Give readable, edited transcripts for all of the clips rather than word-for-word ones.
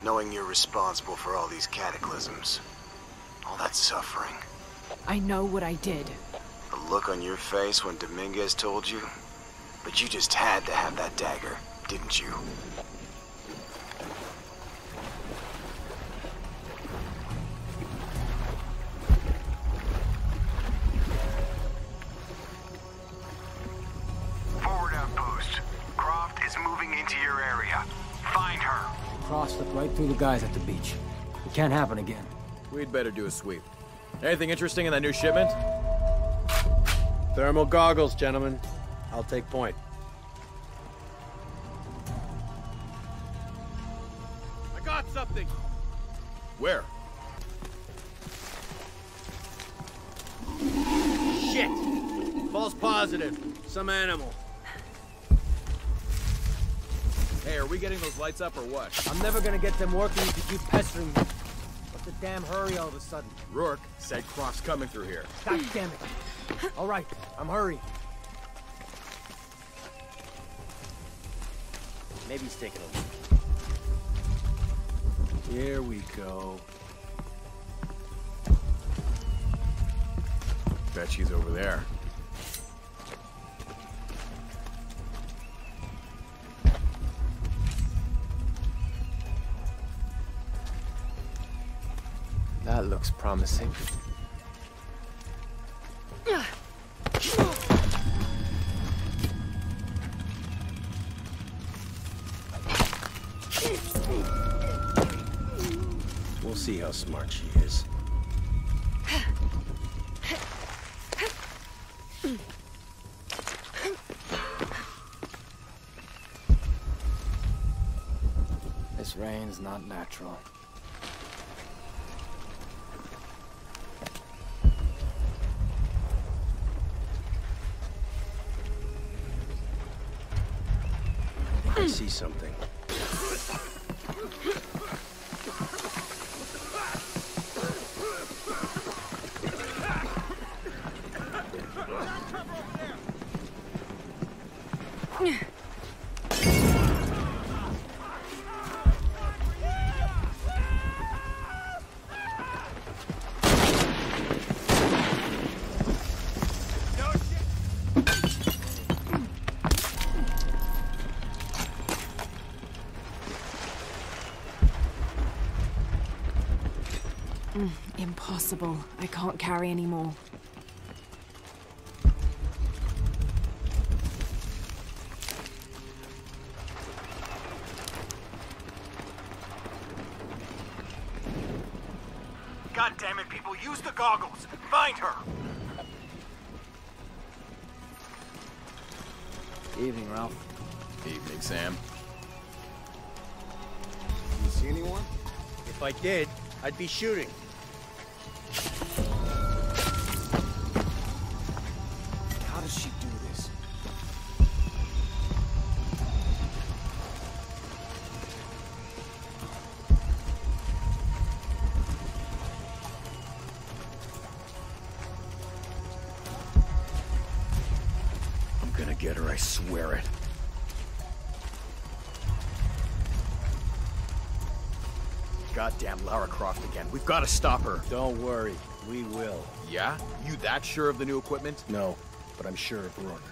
knowing you're responsible for all these cataclysms. All that suffering. I know what I did. The look on your face when Dominguez told you? But you just had to have that dagger, didn't you? Forward outpost. Croft is moving into your area. Find her. Cross slipped right through the guys at the beach. It can't happen again. We'd better do a sweep. Anything interesting in that new shipment? Thermal goggles, gentlemen. I'll take point. I got something! Where? Shit! False positive. Some animal. Hey, are we getting those lights up or what? I'm never gonna get them working if you keep pestering me. What's the damn hurry all of a sudden? Rourke said Croft's coming through here. God damn it. All right, I'm hurrying. Maybe he's taking a look. Here we go. Bet she's over there. That looks promising. We'll see how smart she is. This rain's not natural. I see something. Impossible. I can't carry anymore. God damn it, people. Use the goggles. Find her. Evening, Ralph. Evening, Sam. You see anyone? If I did, I'd be shooting. How does she do this? I'm gonna get her, I swear it. Goddamn Lara Croft again. We've got to stop her. Don't worry, we will. Yeah? You that sure of the new equipment? No, but I'm sure of Rourke.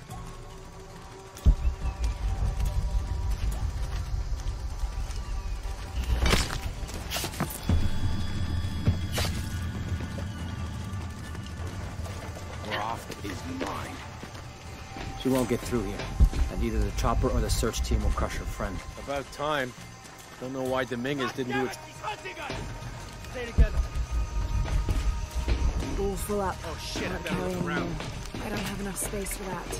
Croft is mine. She won't get through here. And either the chopper or the search team will crush her friend. About time. Don't know why Dominguez didn't do it. Stay together. All full up. Oh shit, Can't I carry better look anymore. around. I don't have enough space for that.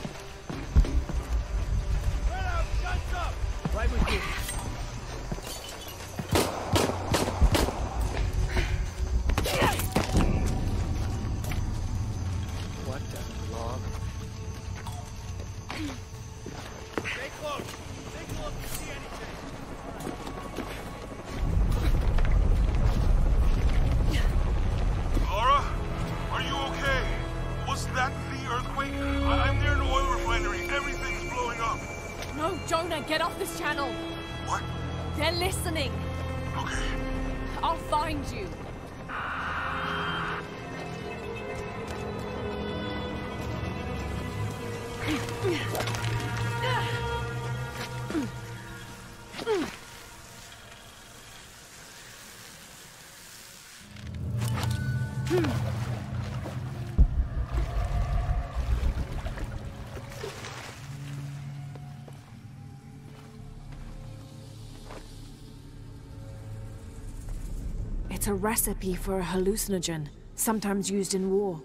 Right with you. What the log? Stay close. Take a look to see anything. Lara? Are you okay? Was that the earthquake? I'm near an oil refinery. Everything's blowing up. No, Jonah, get off this channel. What? find you! It's a recipe for a hallucinogen, sometimes used in war.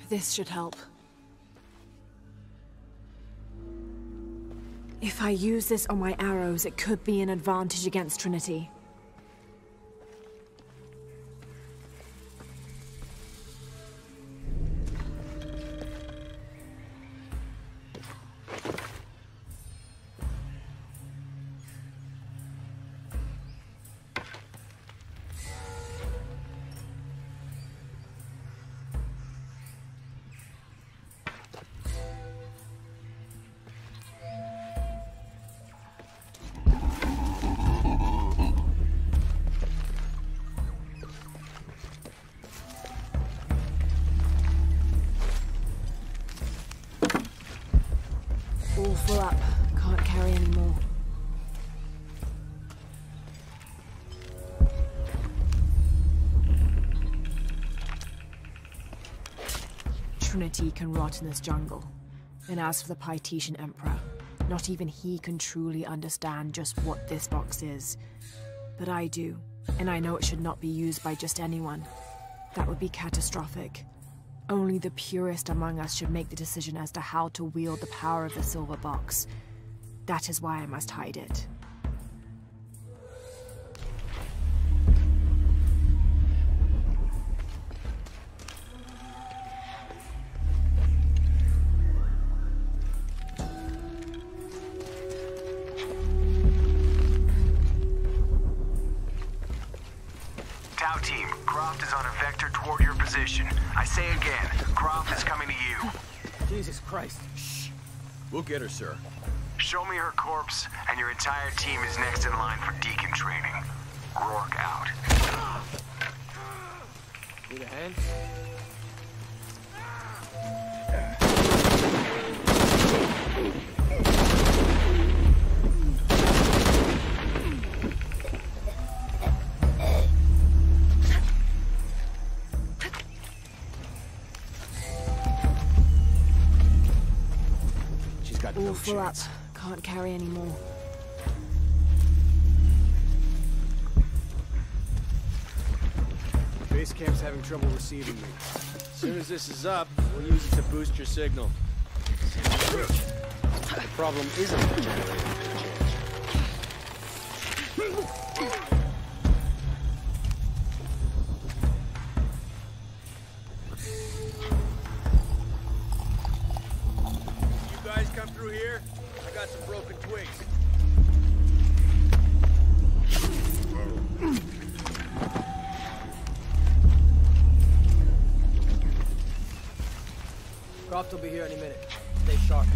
This should help. If I use this on my arrows, it could be an advantage against Trinity. All full up. Can't carry any more. Trinity can rot in this jungle. And as for the Pytetian Emperor, not even he can truly understand just what this box is. But I do, and I know it should not be used by just anyone. That would be catastrophic. Only the purest among us should make the decision as to how to wield the power of the silver box. That is why I must hide it. Tau team, Croft is on a vector toward your position. I say again, Croft is coming to you. Jesus Christ. Shh. We'll get her, sir. Show me her corpse, and your entire team is next in line for deacon training. Rourke out. Need a hand? All full up. Can't carry any more. Base camp's having trouble receiving me. As soon as this is up, we'll use it to boost your signal. The problem isn't the generator. You guys come through here? I got some broken twigs. Croft will be here any minute. Stay sharp.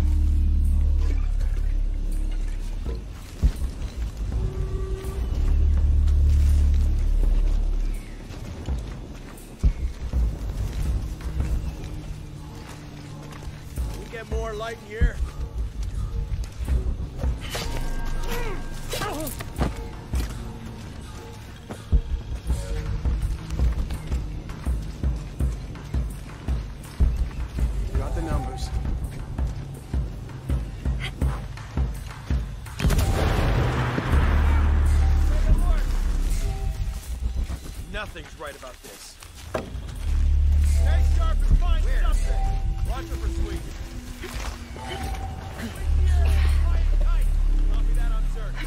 Can we get more light in here? Got the numbers. Nothing's right about this. Stay sharp and find something. Watch her for sweet. Copy that on search.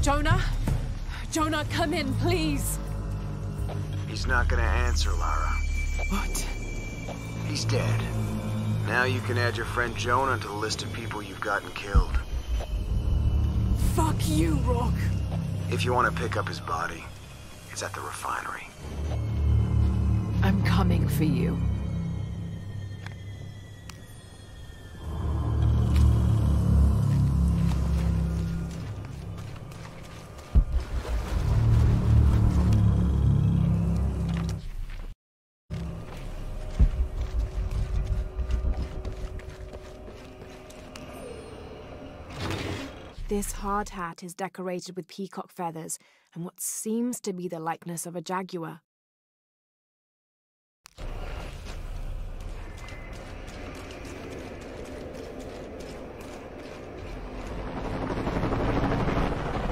Jonah? Jonah, come in, please. He's not gonna answer, Lara. What? He's dead. Now you can add your friend Jonah to the list of people you've gotten killed. Fuck you, Rourke. If you want to pick up his body, it's at the refinery. I'm coming for you. This hard hat is decorated with peacock feathers and what seems to be the likeness of a jaguar.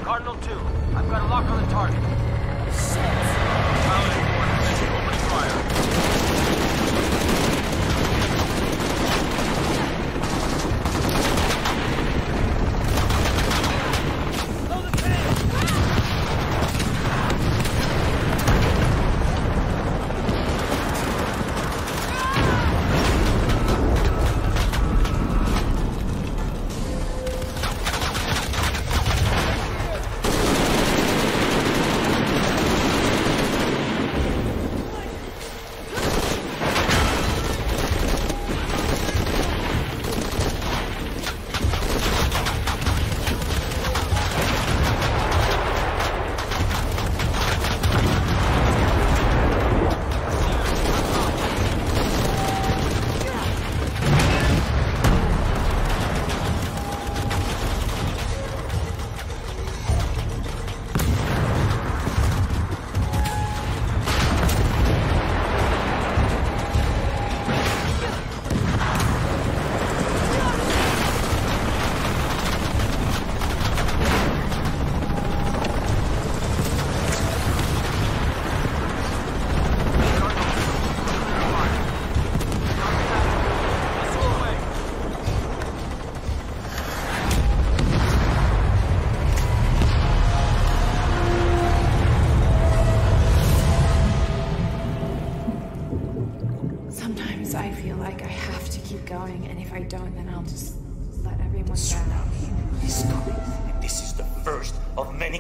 Cardinal 2, I've got a lock on the target. Pilot coordinates, opening fire.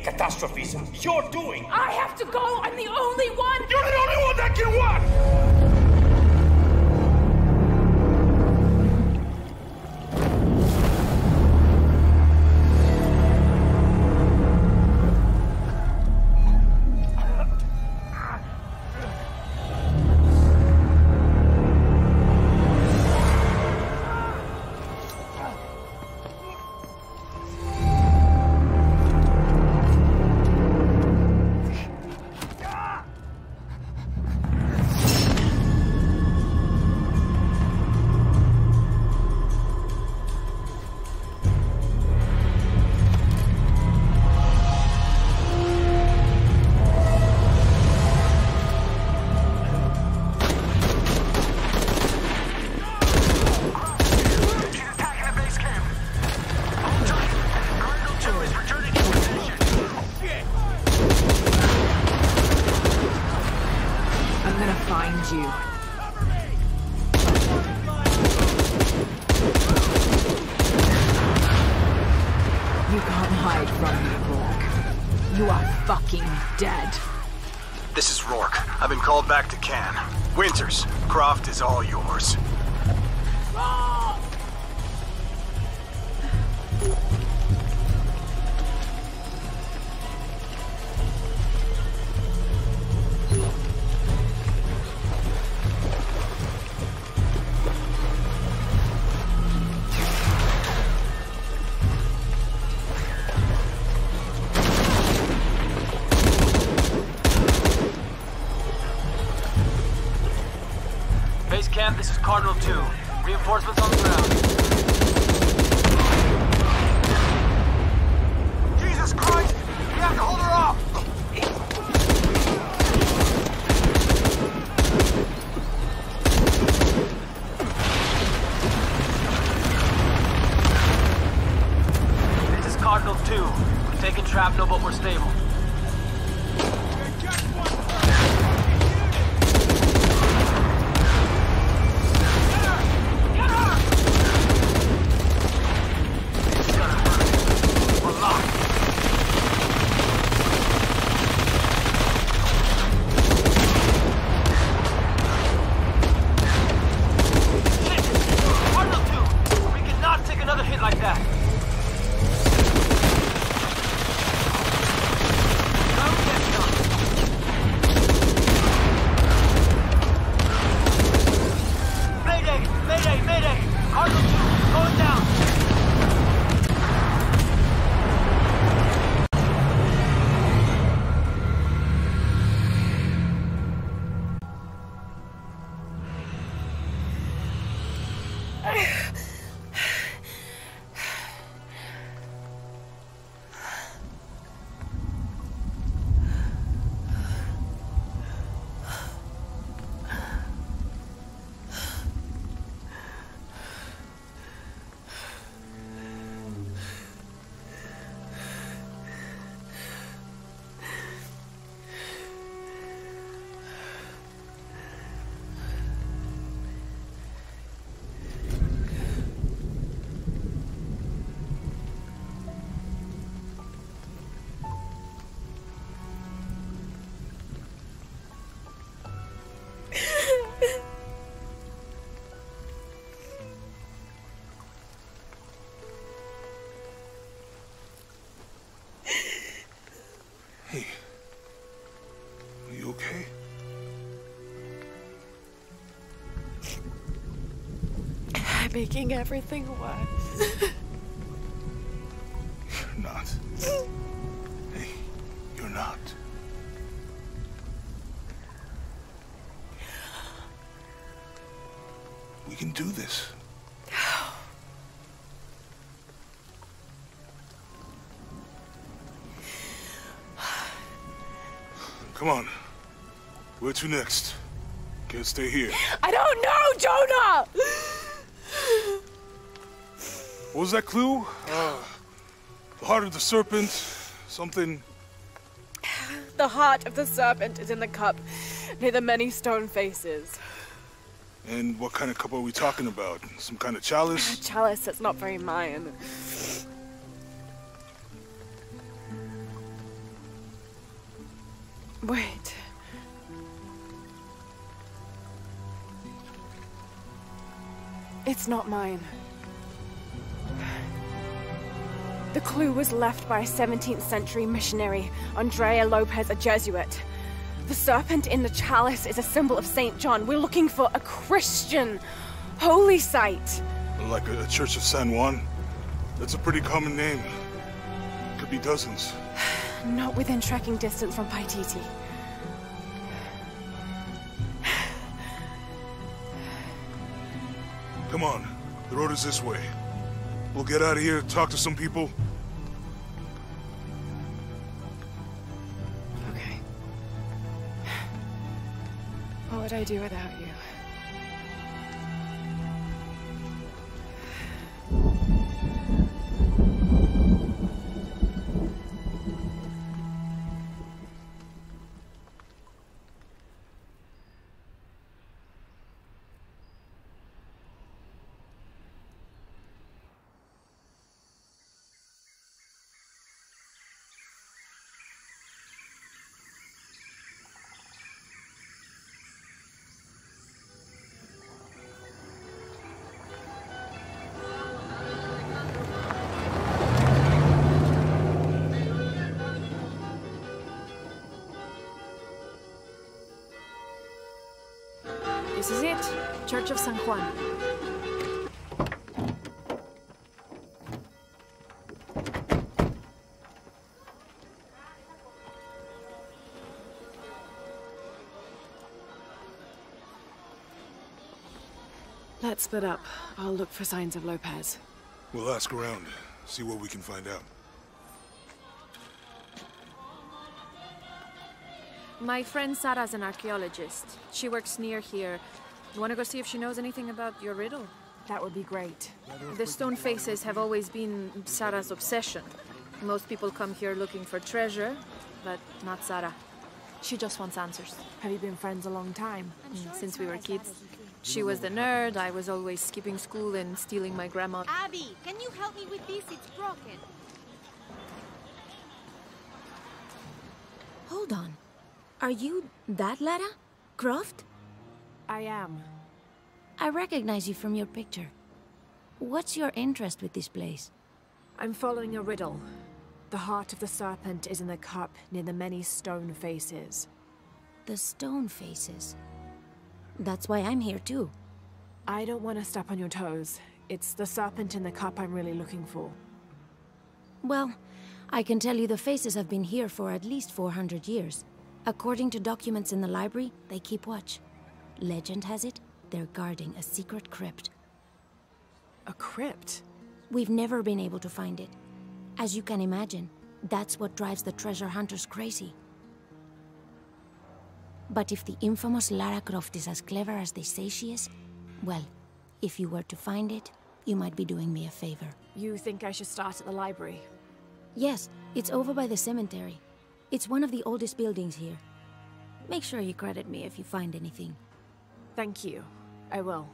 Catastrophes you're doing. I have to go. I'm the only one. You're the only one that can what? This is Rourke. I've been called back to Cannes. Winters, Croft is all yours. Base camp, this is Cardinal 2. Reinforcements on the ground. Jesus Christ! We have to hold her off! This is Cardinal 2. Taking shrapnel, but we're stable. Hey, are you okay? I'm making everything worse. You're not. Hey, you're not. We can do this. Come on. Where to next? Can't stay here. I don't know, Jonah! What was that clue? The heart of the serpent, something... The heart of the serpent is in the cup, near the many stone faces. And what kind of cup are we talking about? Some kind of chalice? A chalice that's not very mine. Wait. It's not mine. The clue was left by a 17th century missionary, Andrea Lopez, a Jesuit. The serpent in the chalice is a symbol of St. John. We're looking for a Christian holy site. Like a Church of San Juan? That's a pretty common name. Could be dozens. Not within trekking distance from Paititi. Come on, the road is this way. We'll get out of here, talk to some people. Okay. What would I do without you? This is it. Church of San Juan. Let's split up. I'll look for signs of Lopez. We'll ask around, see what we can find out. My friend Sarah's an archaeologist. She works near here. You want to go see if she knows anything about your riddle? That would be great. The stone faces have always been Sarah's obsession. Most people come here looking for treasure, but not Sarah. She just wants answers. Have you been friends a long time? Since we were kids. She was the nerd, I was always skipping school and stealing my grandma. Abby, can you help me with this? It's broken. Hold on. Are you that Lara Croft? I am. I recognize you from your picture. What's your interest with this place? I'm following a riddle. The heart of the serpent is in the cup near the many stone faces. The stone faces? That's why I'm here too. I don't want to step on your toes. It's the serpent in the cup I'm really looking for. Well, I can tell you the faces have been here for at least 400 years. According to documents in the library, they keep watch. Legend has it, they're guarding a secret crypt. A crypt? We've never been able to find it. As you can imagine, that's what drives the treasure hunters crazy. But if the infamous Lara Croft is as clever as they say she is, well, if you were to find it, you might be doing me a favor. You think I should start at the library? Yes, it's over by the cemetery. It's one of the oldest buildings here. Make sure you credit me if you find anything. Thank you. I will.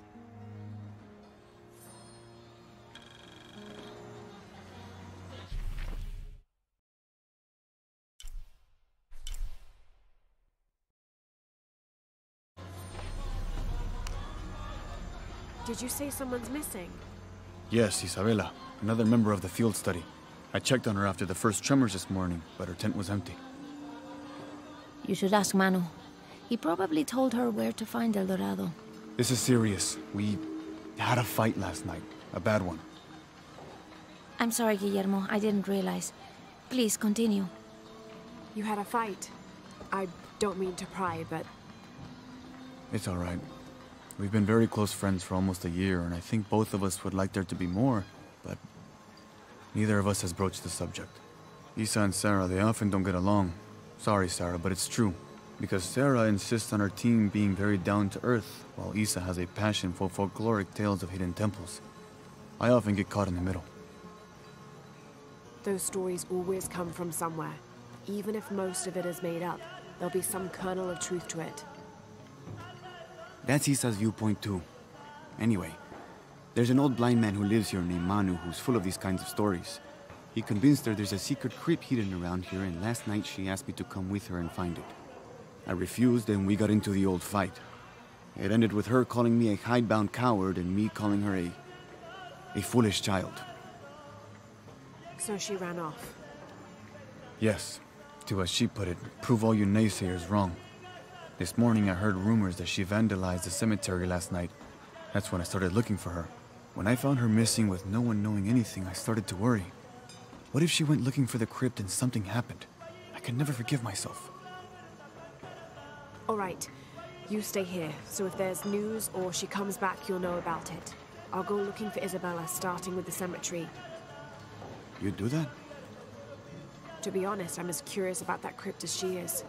Did you say someone's missing? Yes, Isabela, another member of the field study. I checked on her after the first tremors this morning, but her tent was empty. You should ask Manu. He probably told her where to find El Dorado. This is serious. We had a fight last night. A bad one. I'm sorry, Guillermo. I didn't realize. Please, continue. You had a fight. I don't mean to pry, but... It's all right. We've been very close friends for almost a year, and I think both of us would like there to be more, but neither of us has broached the subject. Isa and Sarah, they often don't get along. Sorry, Sarah, but it's true. Because Sarah insists on her team being very down-to-earth, while Isa has a passion for folkloric tales of hidden temples. I often get caught in the middle. Those stories always come from somewhere. Even if most of it is made up, there'll be some kernel of truth to it. That's Isa's viewpoint too. Anyway, there's an old blind man who lives here named Manu who's full of these kinds of stories. He convinced her there's a secret crypt hidden around here, and last night she asked me to come with her and find it. I refused, and we got into the old fight. It ended with her calling me a hidebound coward and me calling her a foolish child. So she ran off? Yes. To, as she put it, prove all you naysayers wrong. This morning I heard rumors that she vandalized the cemetery last night. That's when I started looking for her. When I found her missing with no one knowing anything, I started to worry. What if she went looking for the crypt and something happened? I could never forgive myself. All right. You stay here, so if there's news or she comes back, you'll know about it. I'll go looking for Isabella, starting with the cemetery. You'd do that? To be honest, I'm as curious about that crypt as she is.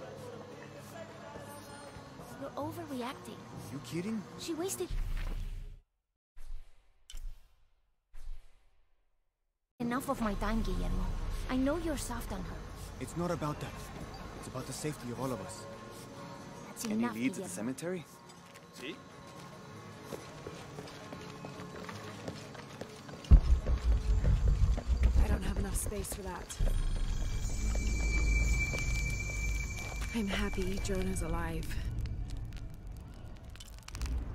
You're overreacting. You kidding? She wasted enough of my time, Guillermo. I know you're soft on her. It's not about that. It's about the safety of all of us. That's Any enough, leads at Guillermo. the cemetery? See? I don't have enough space for that. I'm happy Jonah's alive.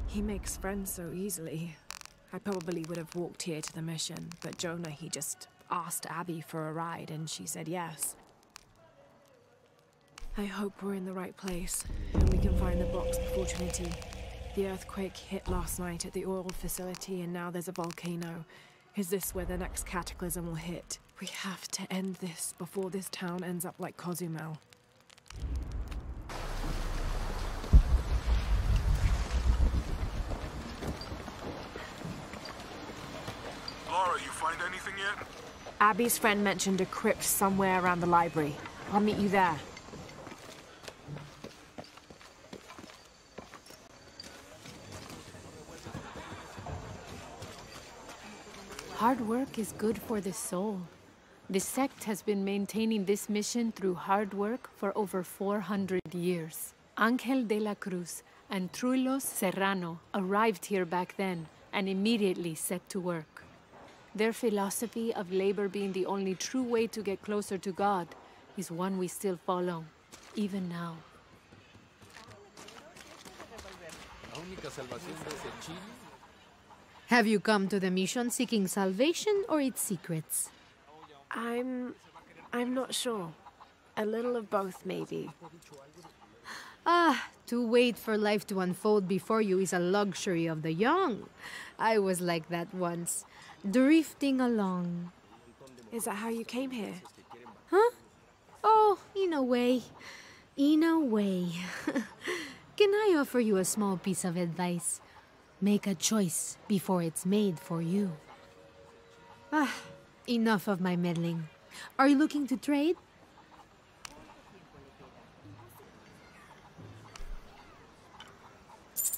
He makes friends so easily. I probably would have walked here to the mission, but Jonah, he just asked Abby for a ride and she said yes. I hope we're in the right place and we can find the box before Trinity. The earthquake hit last night at the oil facility and now there's a volcano. Is this where the next cataclysm will hit? We have to end this before this town ends up like Cozumel. Lara, you find anything yet? Abby's friend mentioned a crypt somewhere around the library. I'll meet you there. Hard work is good for the soul. The sect has been maintaining this mission through hard work for over 400 years. Angel de la Cruz and Truilos Serrano arrived here back then and immediately set to work. Their philosophy of labor being the only true way to get closer to God is one we still follow, even now. Have you come to the mission seeking salvation or its secrets? I'm not sure. A little of both, maybe. To wait for life to unfold before you is a luxury of the young. I was like that once, drifting along. Is that how you came here? Huh? Oh, in a way. In a way. Can I offer you a small piece of advice? Make a choice before it's made for you. Enough of my meddling. Are you looking to trade?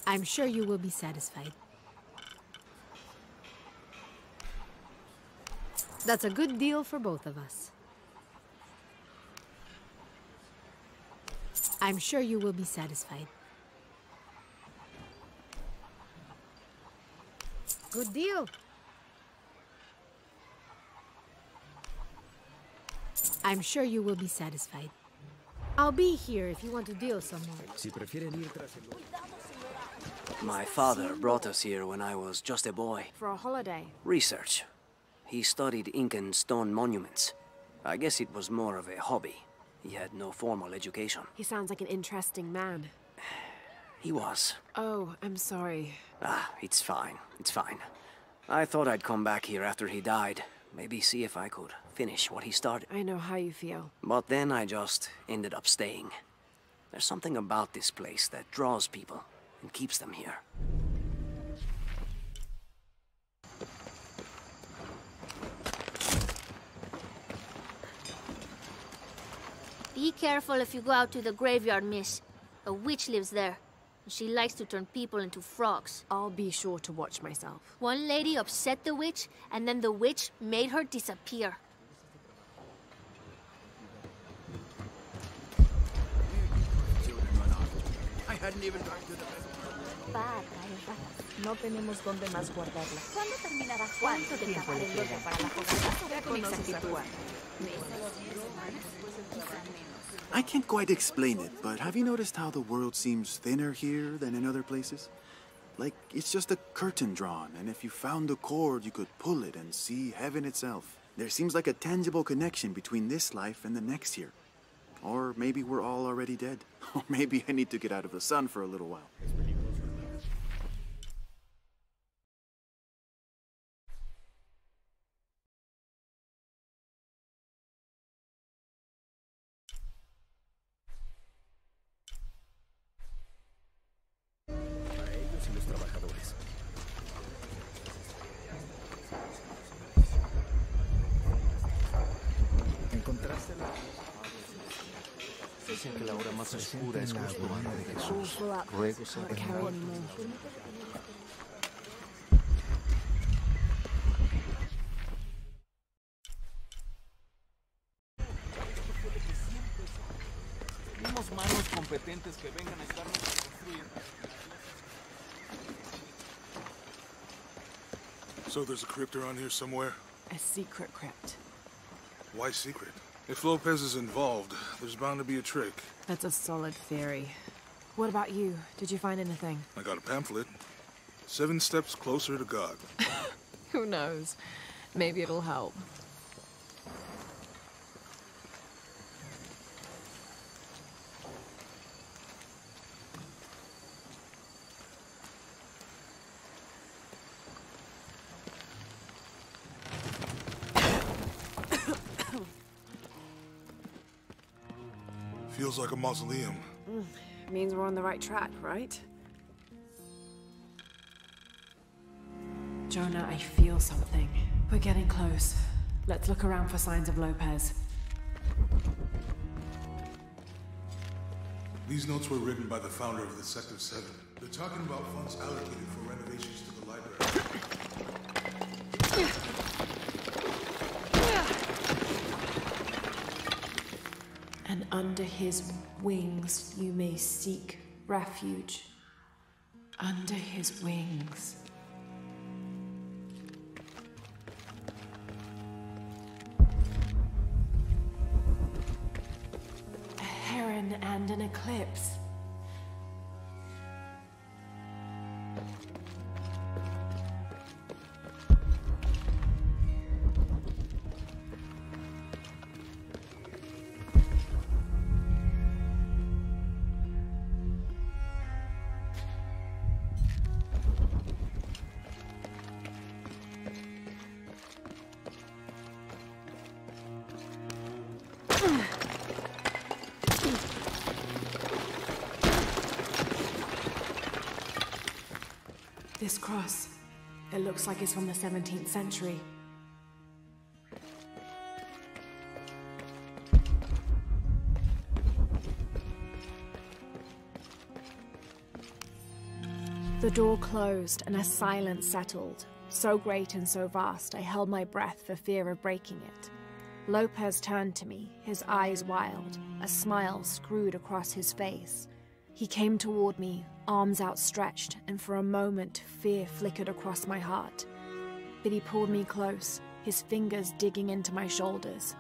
I'm sure you will be satisfied. That's a good deal for both of us. I'm sure you will be satisfied. Good deal. I'm sure you will be satisfied. I'll be here if you want to deal some more. My father brought us here when I was just a boy. For a holiday? Research. He studied Incan stone monuments. I guess it was more of a hobby. He had no formal education. He sounds like an interesting man. He was. Oh, I'm sorry. It's fine. It's fine. I thought I'd come back here after he died. Maybe see if I could finish what he started. I know how you feel. But then I just ended up staying. There's something about this place that draws people and keeps them here. Be careful if you go out to the graveyard, miss. A witch lives there. She likes to turn people into frogs. I'll be sure to watch myself. One lady upset the witch, and then the witch made her disappear. I hadn't even gotten to the No tenemos dónde más guardarla. ¿Cuándo terminará ¿Cuánto tiempo le queda para la fogata? Con exactitud. I can't quite explain it, but have you noticed how the world seems thinner here than in other places? Like, it's just a curtain drawn, and if you found a cord, you could pull it and see heaven itself. There seems like a tangible connection between this life and the next here. Or maybe we're all already dead. Or maybe I need to get out of the sun for a little while. Dicen que la hora más oscura es justo antes de Jesús. Ruego se tenemos manos competentes que vengan a estarnos a construir. So there's a crypt around here somewhere? A secret crypt. Why secret? If Lopez is involved, there's bound to be a trick. That's a solid theory. What about you? Did you find anything? I got a pamphlet. 7 steps closer to God. Who knows? Maybe it'll help. Feels like a mausoleum. Means we're on the right track, right? Jonah, I feel something. We're getting close. Let's look around for signs of Lopez. These notes were written by the founder of the Sect of Seven. They're talking about funds allocated for renovations to the library. And under his wings you may seek refuge. Under his wings. A heron and an eclipse. This cross, it looks like it's from the 17th century. The door closed and a silence settled, so great and so vast I held my breath for fear of breaking it. Lopez turned to me, his eyes wild, a smile screwed across his face. He came toward me, arms outstretched, and for a moment fear flickered across my heart. But he pulled me close, his fingers digging into my shoulders.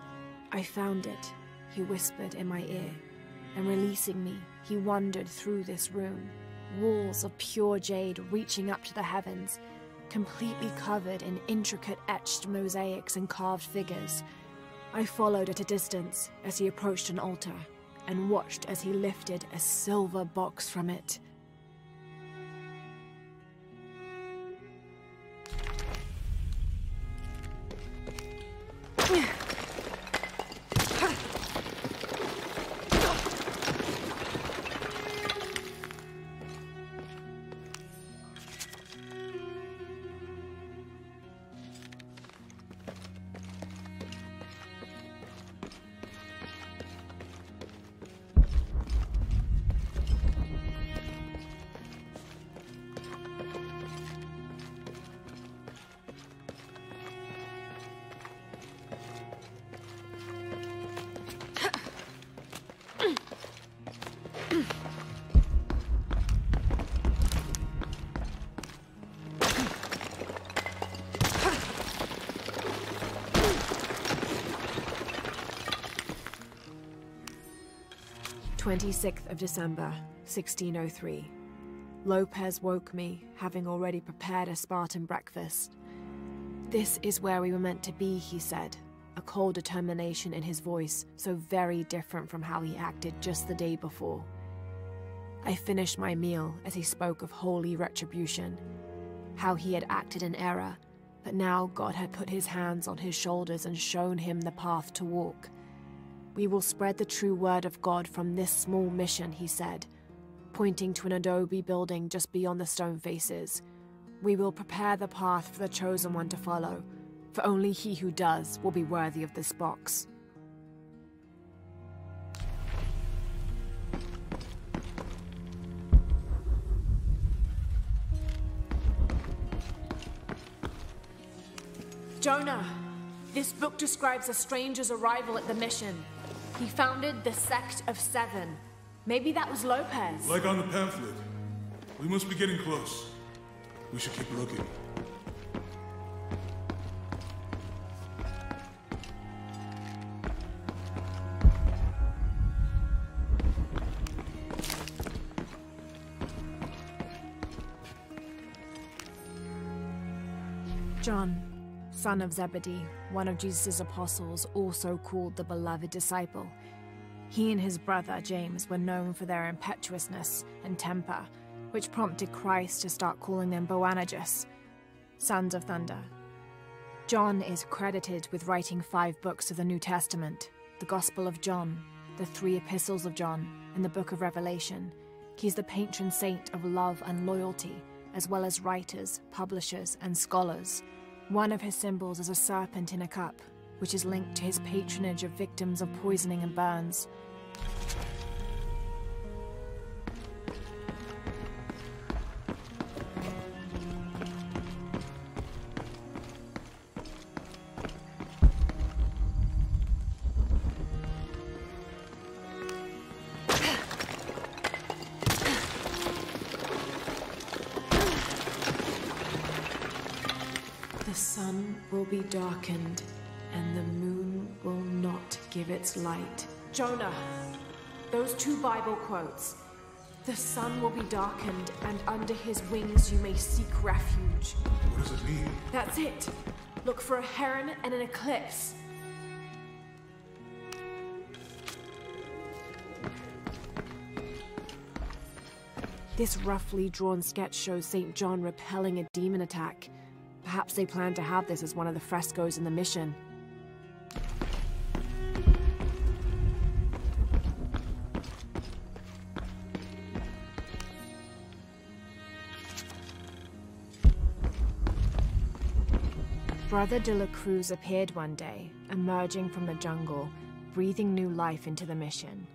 I found it, he whispered in my ear, and releasing me, he wandered through this room, walls of pure jade reaching up to the heavens, completely covered in intricate etched mosaics and carved figures. I followed at a distance as he approached an altar, and watched as he lifted a silver box from it. December 1603. Lopez woke me, having already prepared a Spartan breakfast. This is where we were meant to be, he said, a cold determination in his voice, so very different from how he acted just the day before. I finished my meal as he spoke of holy retribution, how he had acted in error, but now God had put his hands on his shoulders and shown him the path to walk. We will spread the true word of God from this small mission, he said, pointing to an adobe building just beyond the stone faces. We will prepare the path for the chosen one to follow, for only he who does will be worthy of this box. Jonah, this book describes a stranger's arrival at the mission. He founded the Sect of Seven. Maybe that was Lopez. Like on the pamphlet. We must be getting close. We should keep looking. John, son of Zebedee, one of Jesus' apostles, also called the beloved disciple. He and his brother, James, were known for their impetuousness and temper, which prompted Christ to start calling them Boanerges, sons of thunder. John is credited with writing 5 books of the New Testament, the Gospel of John, the 3 epistles of John, and the Book of Revelation. He's the patron saint of love and loyalty, as well as writers, publishers, and scholars. One of his symbols is a serpent in a cup, which is linked to his patronage of victims of poisoning and burns. will be darkened, and the moon will not give its light. Jonah, those 2 Bible quotes. The sun will be darkened, and under his wings you may seek refuge. What does it mean? That's it. Look for a heron and an eclipse. This roughly drawn sketch shows St. John repelling a demon attack. Perhaps they plan to have this as one of the frescoes in the mission. Brother de la Cruz appeared one day, emerging from the jungle, breathing new life into the mission.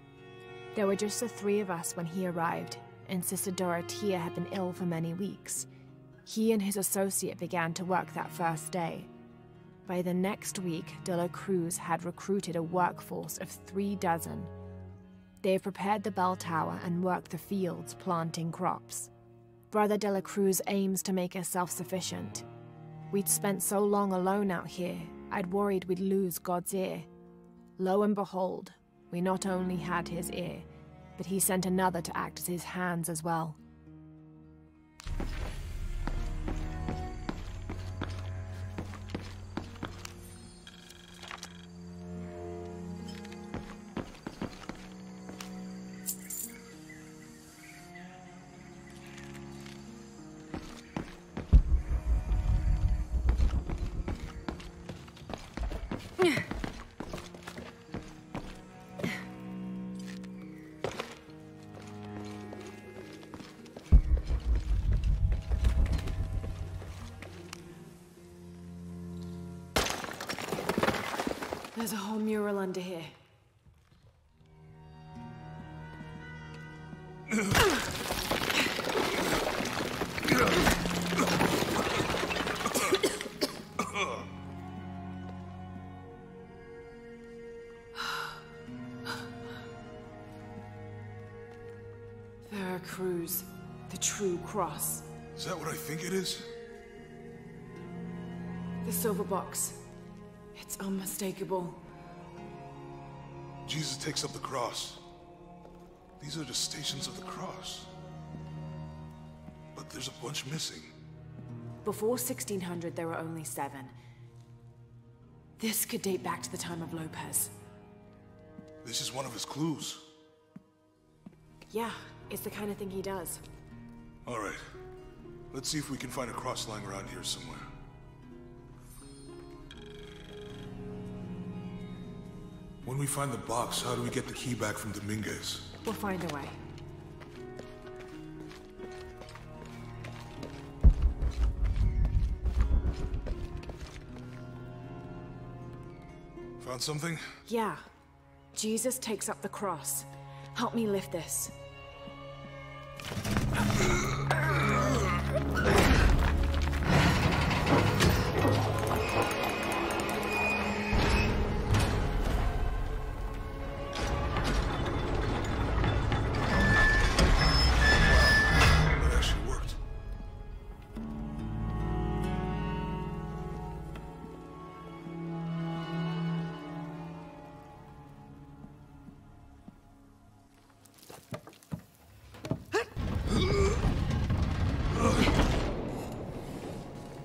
There were just the 3 of us when he arrived, and Sister Dorothea had been ill for many weeks. He and his associate began to work that first day. By the next week, de la Cruz had recruited a workforce of 3 dozen. They have prepared the bell tower and worked the fields, planting crops. Brother de la Cruz aims to make us self-sufficient. We'd spent so long alone out here, I'd worried we'd lose God's ear. Lo and behold, we not only had his ear, but he sent another to act as his hands as well. There's a whole mural under here. Veracruz, the true cross. Is that what I think it is? The silver box. It's unmistakable. Jesus takes up the cross. These are the stations of the cross. But there's a bunch missing. Before 1600, there were only 7. This could date back to the time of Lopez. This is one of his clues. Yeah, it's the kind of thing he does. All right. Let's see if we can find a cross lying around here somewhere. When we find the box, how do we get the key back from Dominguez? We'll find a way. Found something? Yeah. Jesus takes up the cross. Help me lift this.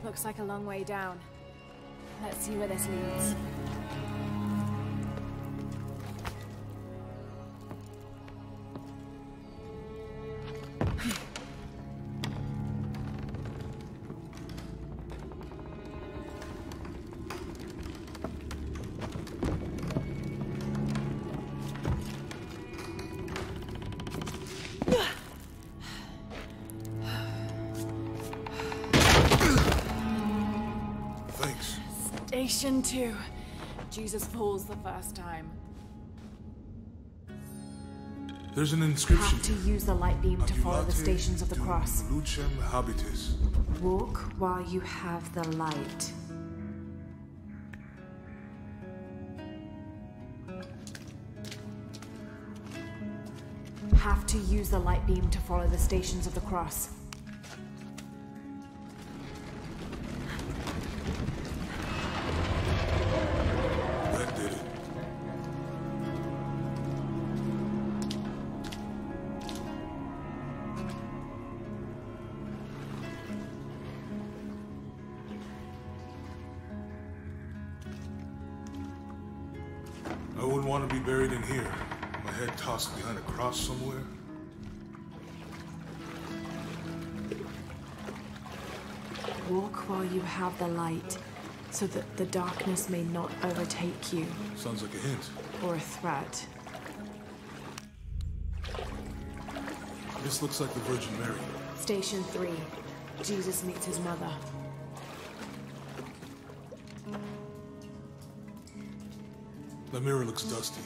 Looks like a long way down. Let's see where this leads. Station 2. Jesus falls the first time. There's an inscription. Have to use the light beam to follow the stations of the cross. Lucem habitus. Walk while you have the light. Have to use the light beam to follow the stations of the cross. I wouldn't want to be buried in here. My head tossed behind a cross somewhere. Walk while you have the light, so that the darkness may not overtake you. Sounds like a hint. Or a threat. This looks like the Virgin Mary. Station 3. Jesus meets his mother. The mirror looks dusty.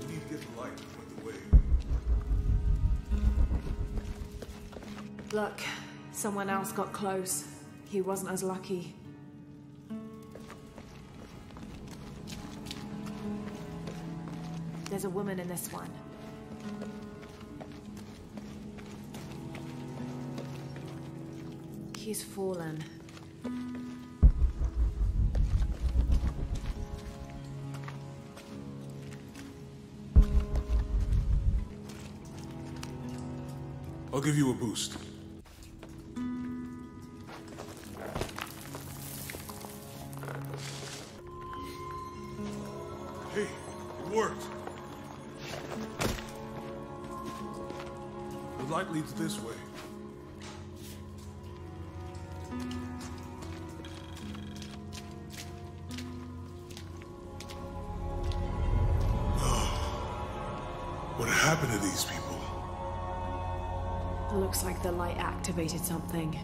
We need to get the light to point the way. Look, someone else got close. He wasn't as lucky. There's a woman in this one. He's fallen. I'll give you a boost. Hey, it worked. The light leads this way. What happened to these people? Looks like the light activated something.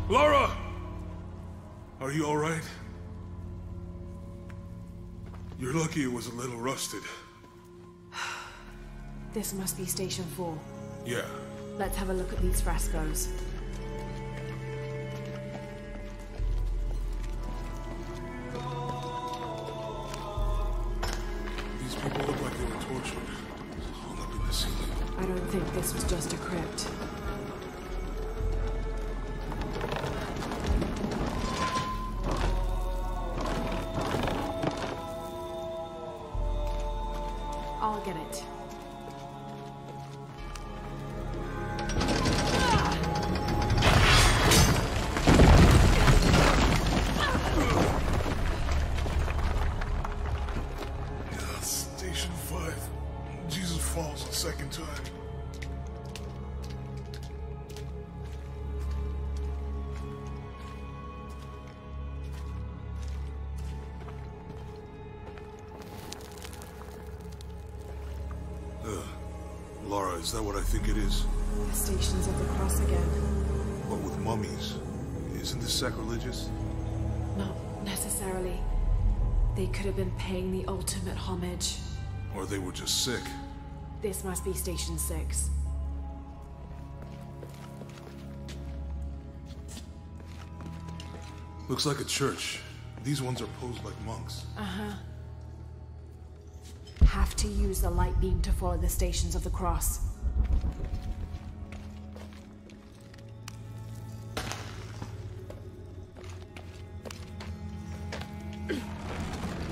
Lara! Are you alright? You're lucky it was a little rusted. This must be Station 4. Yeah. Let's have a look at these frescoes. These people look like they were tortured. Hung up in the ceiling. I don't think this was just a crypt. I'll get it. Station 5. Jesus falls a second time. Lara, is that what I think it is? The Stations of the Cross again. But with mummies. Isn't this sacrilegious? Not necessarily. They could have been paying the ultimate homage. Or they were just sick. This must be Station 6. Looks like a church. These ones are posed like monks. Uh-huh. Have to use the light beam to follow the Stations of the Cross.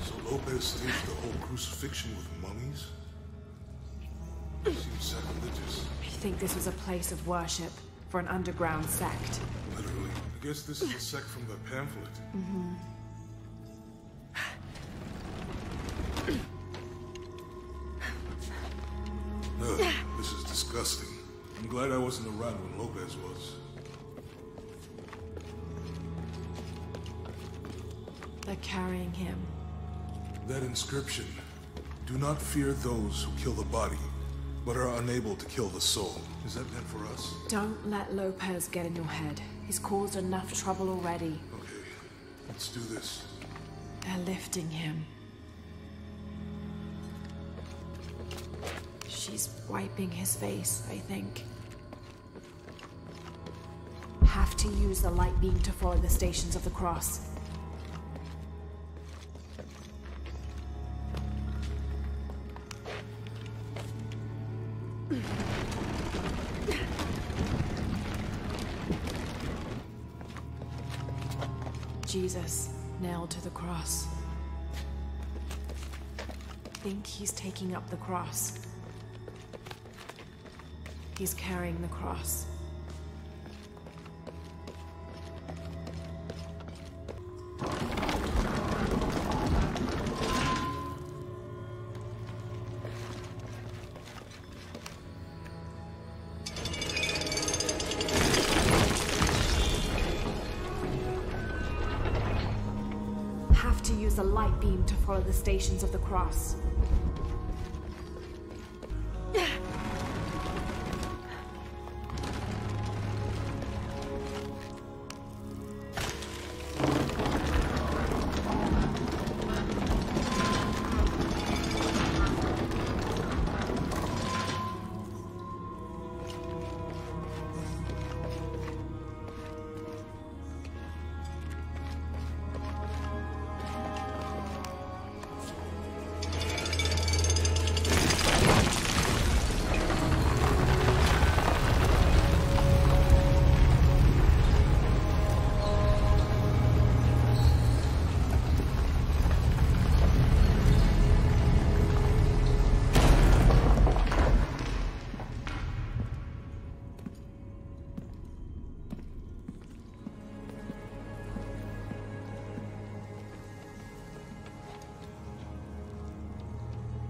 So Lopez staged the whole crucifixion with mummies? Seems sacrilegious. I think this was a place of worship for an underground sect. Literally. I guess this is a sect from the pamphlet. Mm-hmm. This is disgusting. I'm glad I wasn't around when Lopez was. They're carrying him. That inscription. Do not fear those who kill the body, but are unable to kill the soul. Is that meant for us? Don't let Lopez get in your head. He's caused enough trouble already. Okay, let's do this. They're lifting him. She's wiping his face, I think. Have to use the light beam to follow the Stations of the Cross. Jesus, nailed to the cross. Think he's taking up the cross. He's carrying the cross. Have to use a light beam to follow the stations of the cross.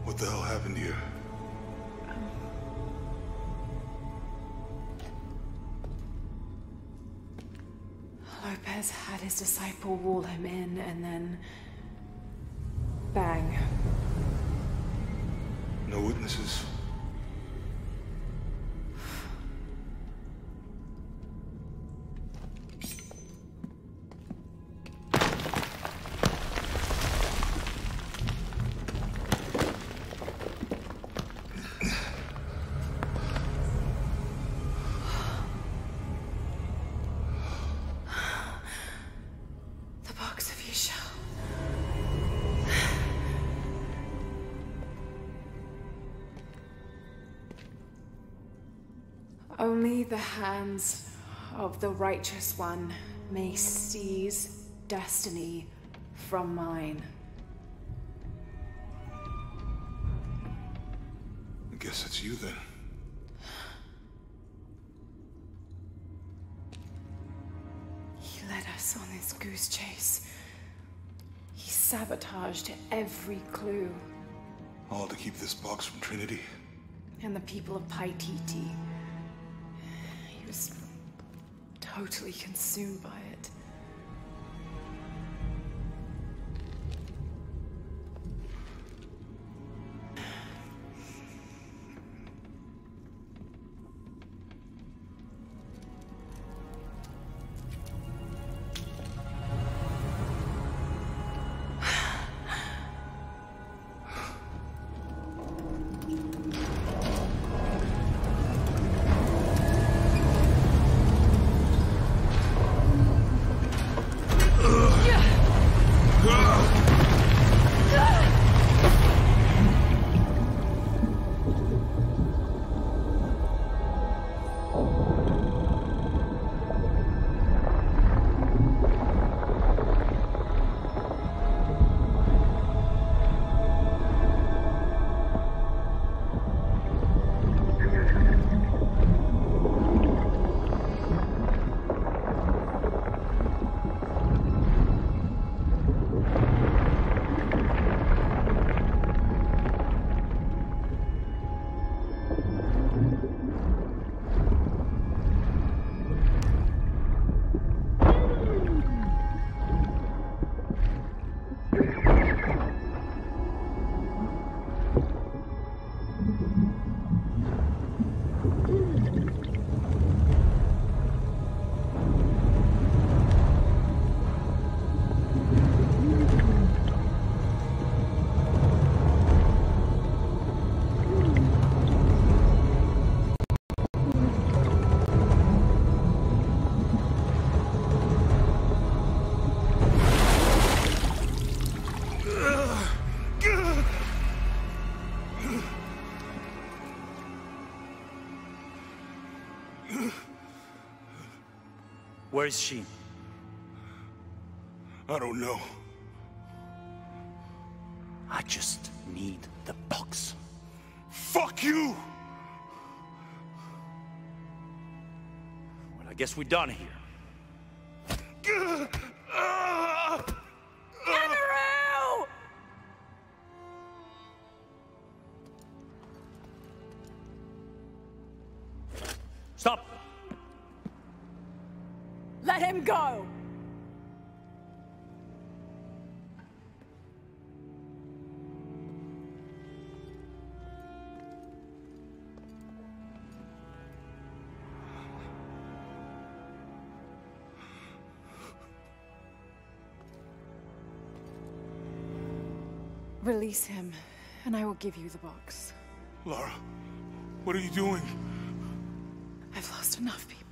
What the hell happened here? Lopez had his disciple wall him in, and then... bang. No witnesses? Only the hands of the righteous one may seize destiny from mine. I guess it's you then. He led us on this goose chase. He sabotaged every clue. All to keep this box from Trinity. And the people of Paititi. He was totally consumed by it. Where is she? I don't know. I just need the box. Fuck you! Well, I guess we're done here. Stop! Let him go! Release him, and I will give you the box. Lara, what are you doing? I've lost enough people.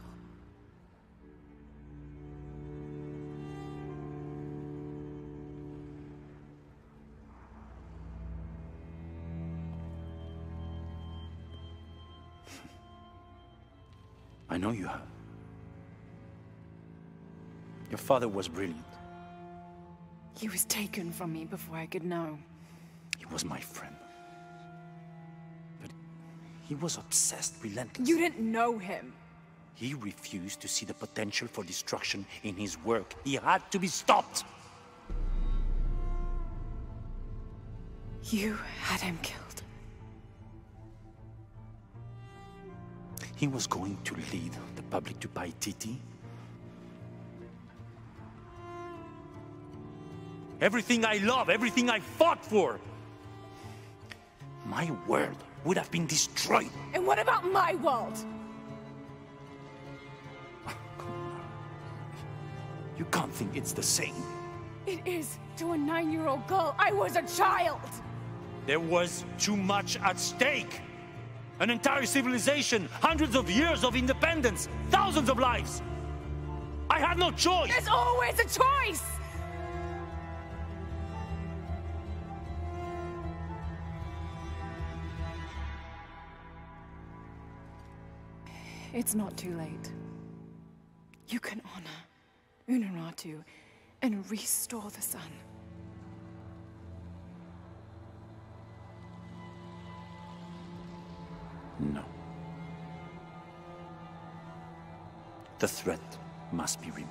I know you have. Your father was brilliant. He was taken from me before I could know. He was my friend. But he was obsessed, relentless. You didn't know him. He refused to see the potential for destruction in his work. He had to be stopped. You had him killed. He was going to lead the public to Paititi. Everything I love, everything I fought for. My world would have been destroyed. And what about my world? You can't think it's the same. It is to a 9-year-old girl. I was a child. There was too much at stake. An entire civilization, hundreds of years of independence, thousands of lives. I had no choice. There's always a choice. It's not too late. You can honor Unuratu and restore the sun. No. The threat must be removed.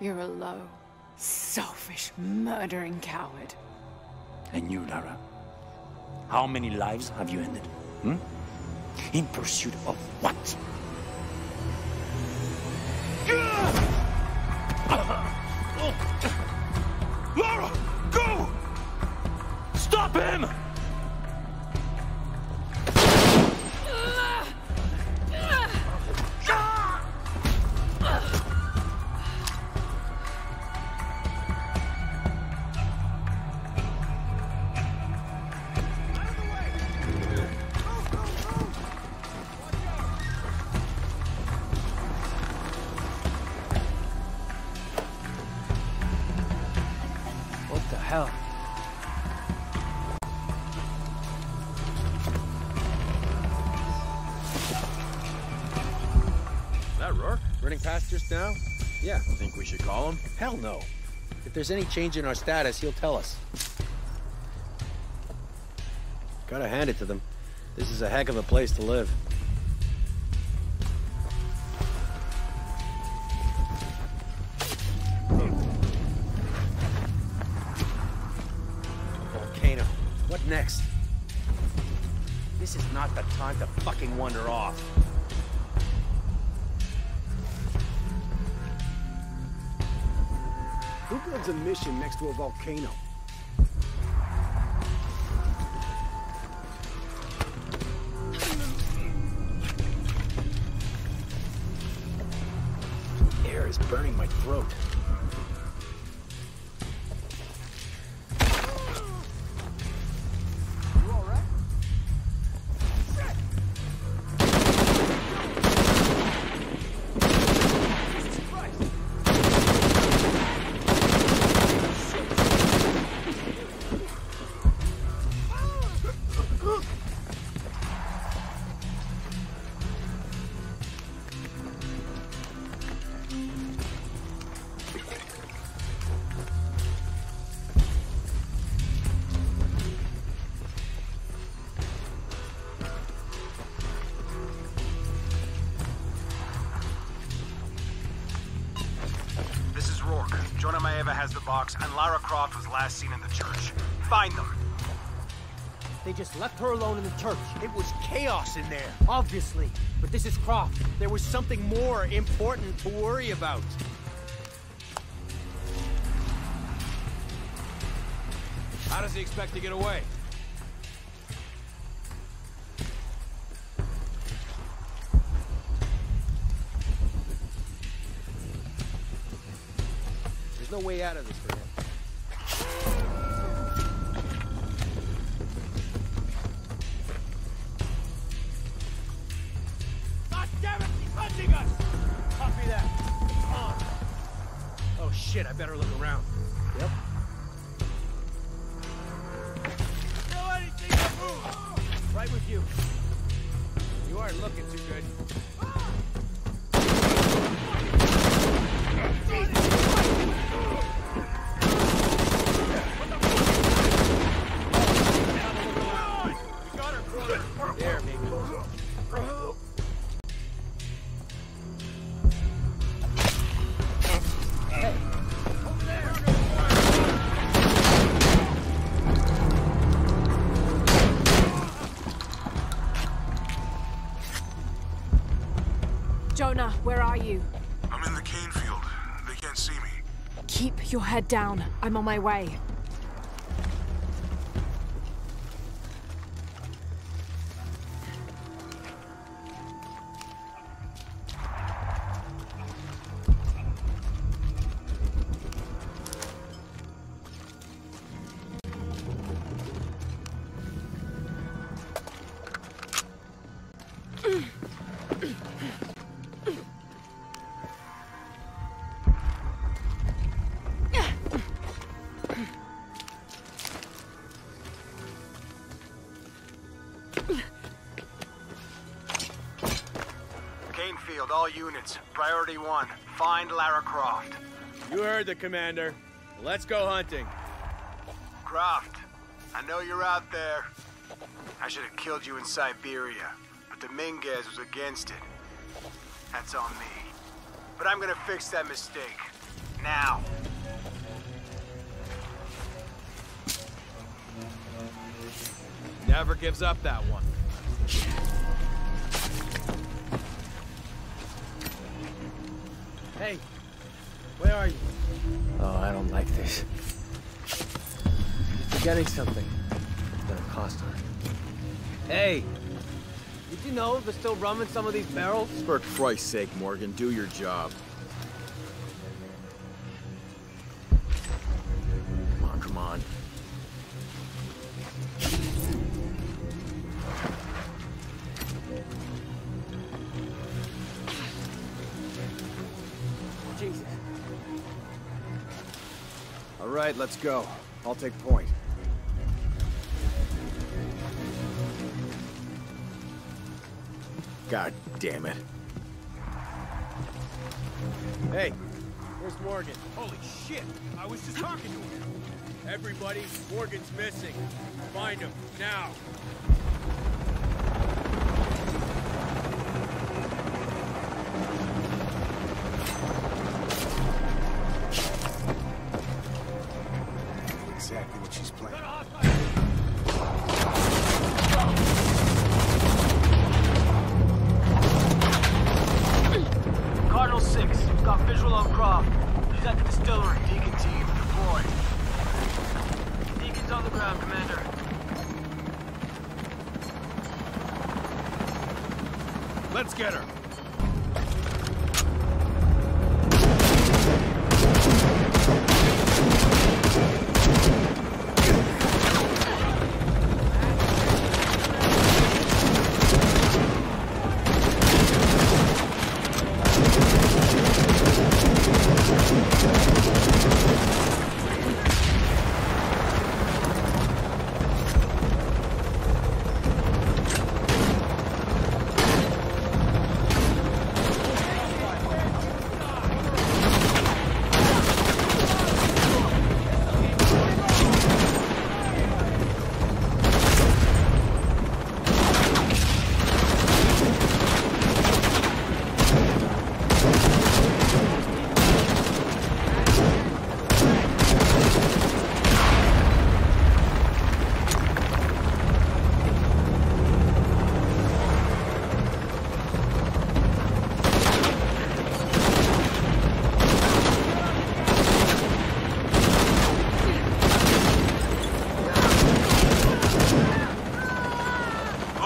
You're a low, selfish, murdering coward. And you, Lara? How many lives have you ended? In pursuit of what? Lara, go! Stop him! What the hell? Is that Rourke? Running past just now? Yeah. Think we should call him? Hell no. If there's any change in our status, he'll tell us. Gotta hand it to them. This is a heck of a place to live. Volcano. What next? This is not the time to fucking wander off. Who builds a mission next to a volcano? Air is burning my throat. You all right? Jesus Christ! box, and Lara Croft was last seen in the church. Find them. They just left her alone in the church. It was chaos in there, obviously. But this is Croft. There was something more important to worry about. How does he expect to get away? There's no way out of this for him. God damn it! He's hunting us! Copy that. On. Oh shit, I better look around. Yep. Kill anything that moves! Right with you. You aren't looking too good. There, maybe. Hey. Over there. Jonah, where are you? I'm in the cane field. They can't see me. Keep your head down. I'm on my way. Field, all units. Priority 1. Find Lara Croft. You heard the commander. Let's go hunting. Croft, I know you're out there. I should have killed you in Siberia, but Dominguez was against it. That's on me. But I'm gonna fix that mistake. Now. Never gives up that one. Hey, where are you? Oh, I don't like this. You're forgetting something. It's gonna cost her. Hey, did you know they're still rum in some of these barrels? For Christ's sake, Morgan, do your job. Come on, come on. Jesus. All right, let's go. I'll take point. God damn it. Hey, where's Morgan? Holy shit! I was just talking to him. Everybody, Morgan's missing. Find him, now. Exactly what she's planning. Cardinal 6, got visual on Croft. He's at the distillery. Deacon team, deployed. Deacon's on the ground, Commander. Let's get her.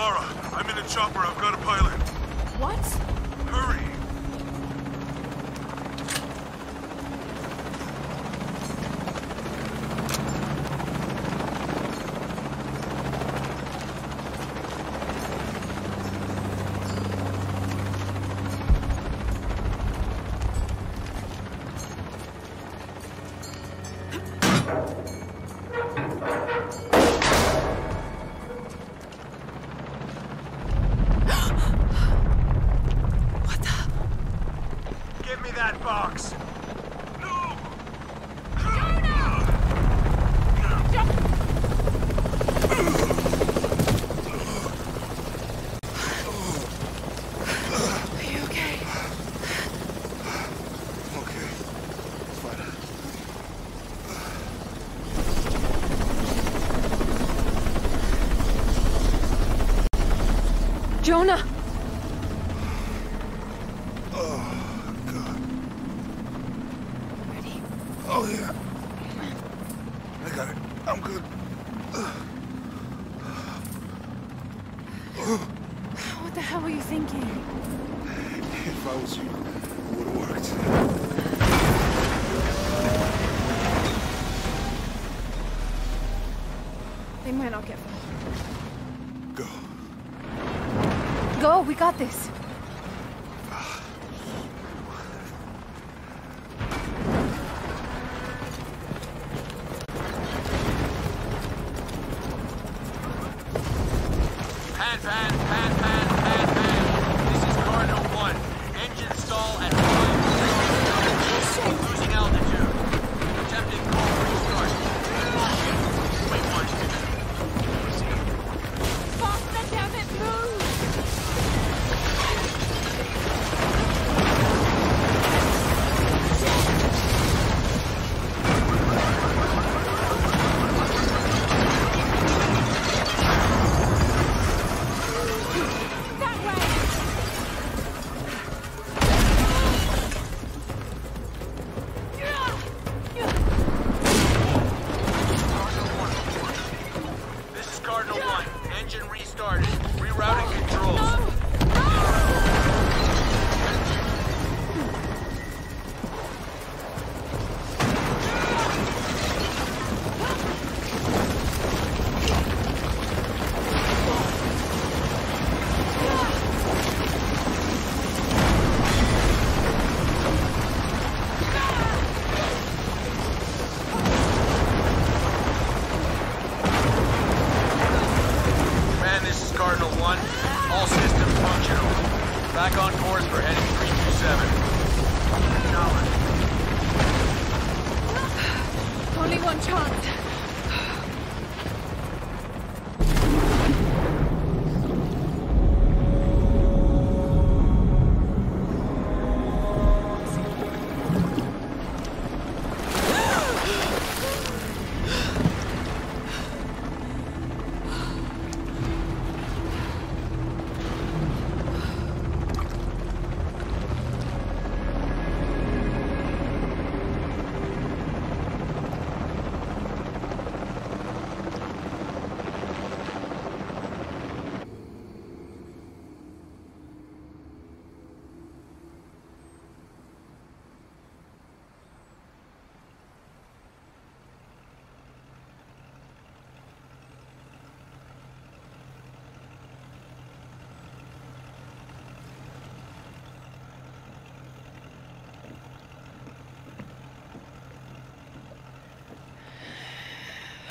Lara, I'm in a chopper. I've got a pilot. What? Hurry! box. Jonah! Oh, God. Ready? Oh, yeah. I got it. I'm good. What the hell were you thinking? If I was you, it would have worked. They might not get far. Go. Go, we got this. Pan. This is Cardinal 1. Engine stall at 5. Losing altitude. Attempting cold restart. Wait one. Faster, damn it, move! Back on course for heading 327. Only one chance.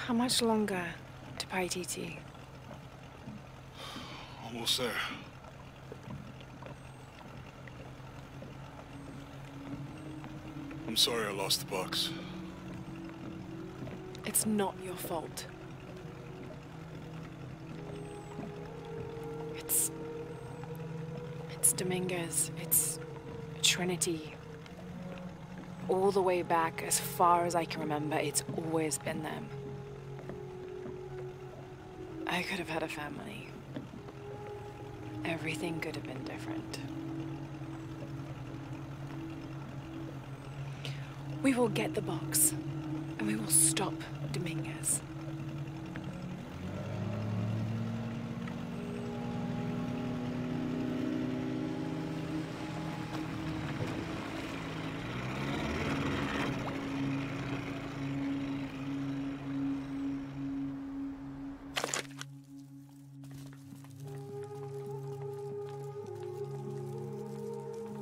How much longer to Paititi? Almost there. I'm sorry I lost the box. It's not your fault. It's Dominguez. It's Trinity. All the way back, as far as I can remember, it's always been them. I could have had a family. Everything could have been different. We will get the box, and we will stop Dominguez.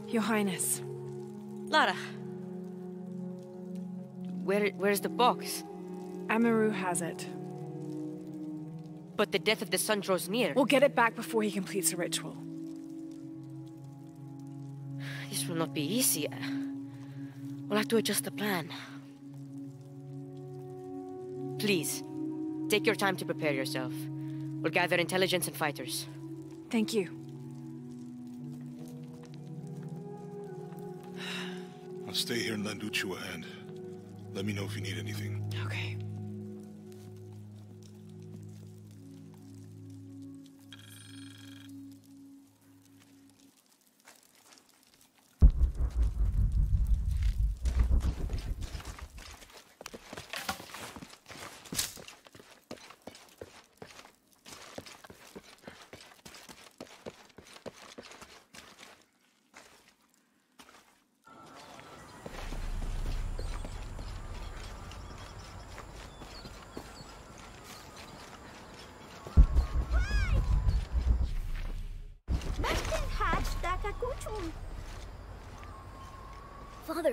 Your Highness. Lara. Where's the box? Amaru has it. But the death of the sun draws near. We'll get it back before he completes the ritual. This will not be easy. We'll have to adjust the plan. Please, take your time to prepare yourself. We'll gather intelligence and fighters. Thank you. I'll stay here and lend Uchu a hand. Let me know if you need anything. Okay.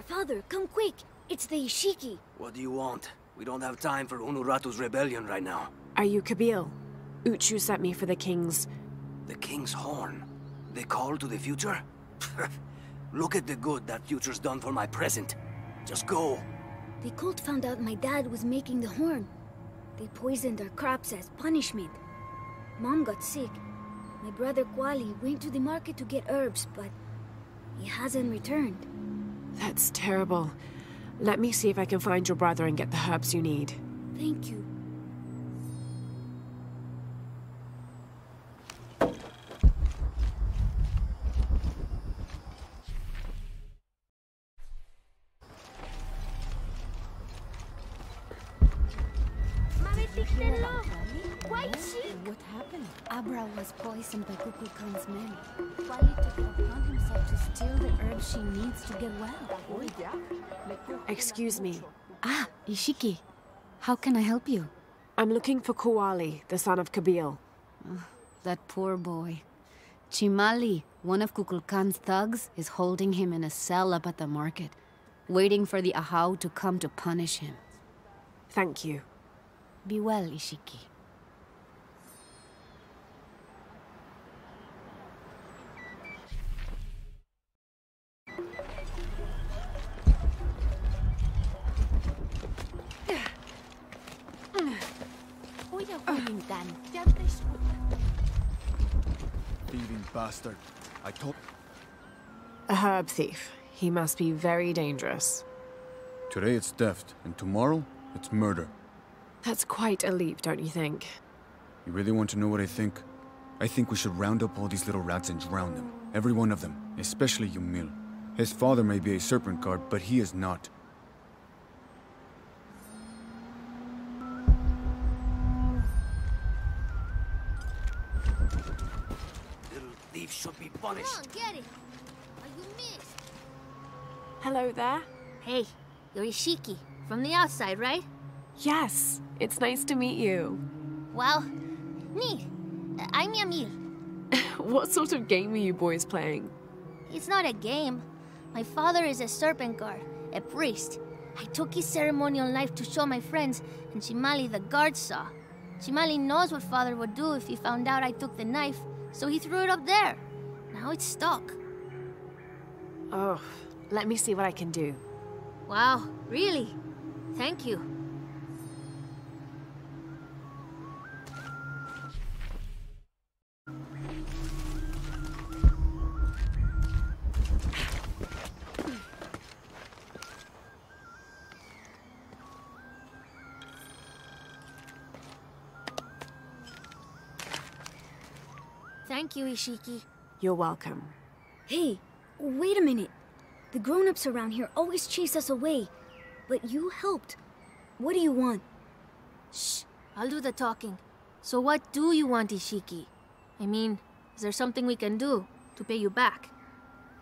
Father, come quick! It's the Ishiki. What do you want? We don't have time for Unuratu's rebellion right now. Are you Kabil? Uchu sent me for the king's... The king's horn? The call to the future? Look at the good that future's done for my present. Just go. The cult found out my dad was making the horn. They poisoned our crops as punishment. Mom got sick. My brother Kwali went to the market to get herbs, but he hasn't returned. That's terrible. Let me see if I can find your brother and get the herbs you need. Thank you. What happened? Abra was poisoned by Kukulkan's men. Kwali took it upon himself to steal the herbs she needs to get well. Excuse me. Ah, Ishiki. How can I help you? I'm looking for Kuwali, the son of Kabil. That poor boy. Chimali, one of Kukulkan's thugs, is holding him in a cell up at the market, waiting for the Ahau to come to punish him. Thank you. Be well, Ishiki. Thieving bastard. I told... A herb thief. He must be very dangerous. Today it's theft, and tomorrow it's murder. That's quite a leap, don't you think? You really want to know what I think? I think we should round up all these little rats and drown them. Every one of them, especially Yumil. His father may be a serpent guard, but he is not. Little thief should be punished. Come on, get it. You missed. Hello there. Hey, you're Ishiki. From the outside, right? Yes. It's nice to meet you. Well, me. I'm Yamil. What sort of game are you boys playing? It's not a game. My father is a serpent guard, a priest. I took his ceremonial knife to show my friends, and Chimali the guard saw. Chimali knows what father would do if he found out I took the knife, so he threw it up there. Now it's stuck. Oh, let me see what I can do. Wow, really? Thank you. Thank you, Ishiki. You're welcome. Hey, wait a minute. The grown-ups around here always chase us away. But you helped. What do you want? Shh, I'll do the talking. So what do you want, Ishiki? I mean, is there something we can do to pay you back?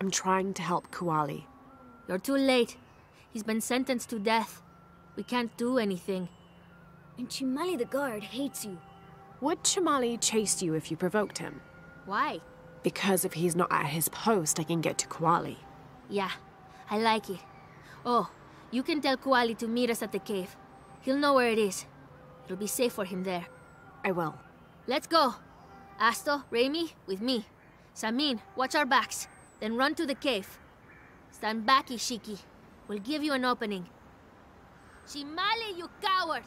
I'm trying to help Kuwali. You're too late. He's been sentenced to death. We can't do anything. And Chimali the guard hates you. Would Chimali chase you if you provoked him? Why? Because if he's not at his post, I can get to Kuali. Yeah, I like it. Oh, you can tell Kuali to meet us at the cave. He'll know where it is. It'll be safe for him there. I will. Let's go. Asto, Raimi, with me. Samin, watch our backs. Then run to the cave. Stand back, Ishiki. We'll give you an opening. Shimali, you coward!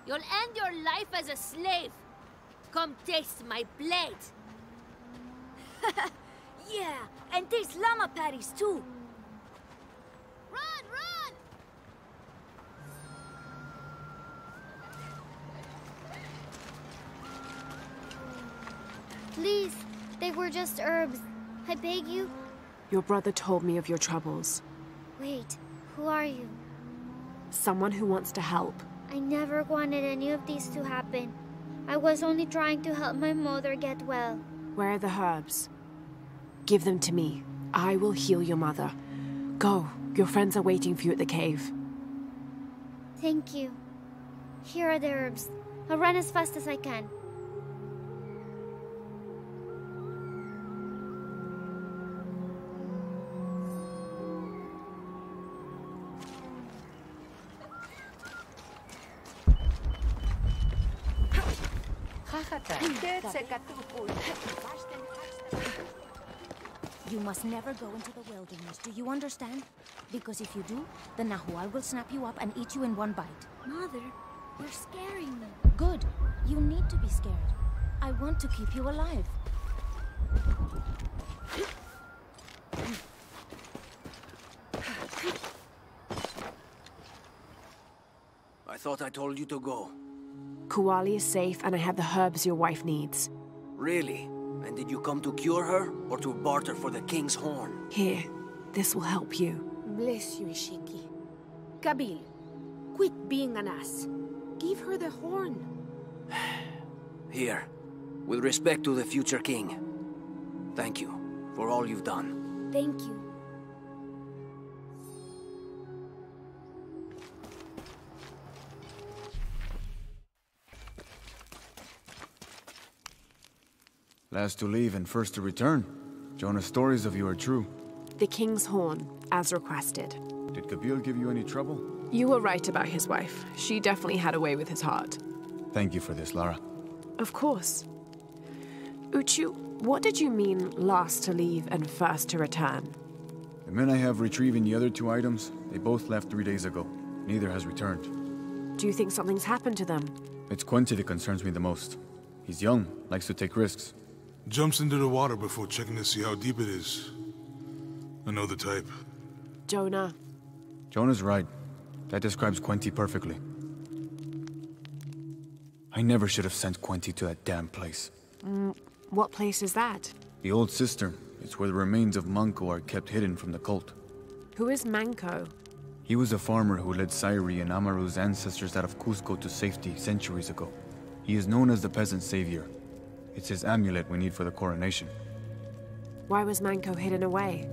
You'll end your life as a slave. Come taste my blade. Yeah, and taste llama patties too. Run, run! Please, they were just herbs. I beg you. Your brother told me of your troubles. Wait, who are you? Someone who wants to help. I never wanted any of these to happen. I was only trying to help my mother get well. Where are the herbs? Give them to me. I will heal your mother. Go. Your friends are waiting for you at the cave. Thank you. Here are the herbs. I'll run as fast as I can. You must never go into the wilderness, do you understand? Because if you do, the Nahual will snap you up and eat you in one bite. Mother, you're scaring me. Good. You need to be scared. I want to keep you alive. I thought I told you to go. Kuali is safe and I have the herbs your wife needs. Really? And did you come to cure her, or to barter for the king's horn? Here, this will help you. Bless you, Ishiki. Kabil, quit being an ass. Give her the horn. Here, with respect to the future king. Thank you for all you've done. Thank you. Last to leave and first to return. Jonah's stories of you are true. The king's horn, as requested. Did Kabil give you any trouble? You were right about his wife. She definitely had a way with his heart. Thank you for this, Lara. Of course. Uchu, what did you mean last to leave and first to return? The men I have retrieving the other two items, they both left 3 days ago. Neither has returned. Do you think something's happened to them? It's Quenti that concerns me the most. He's young, likes to take risks. Jumps into the water before checking to see how deep it is. I know the type. Jonah. Jonah's right. That describes Quenti perfectly. I never should have sent Quenti to that damn place. What place is that? The old cistern. It's where the remains of Manco are kept hidden from the cult. Who is Manco? He was a farmer who led Sairi and Amaru's ancestors out of Cusco to safety centuries ago. He is known as the peasant savior. It's his amulet we need for the coronation. Why was Manco hidden away?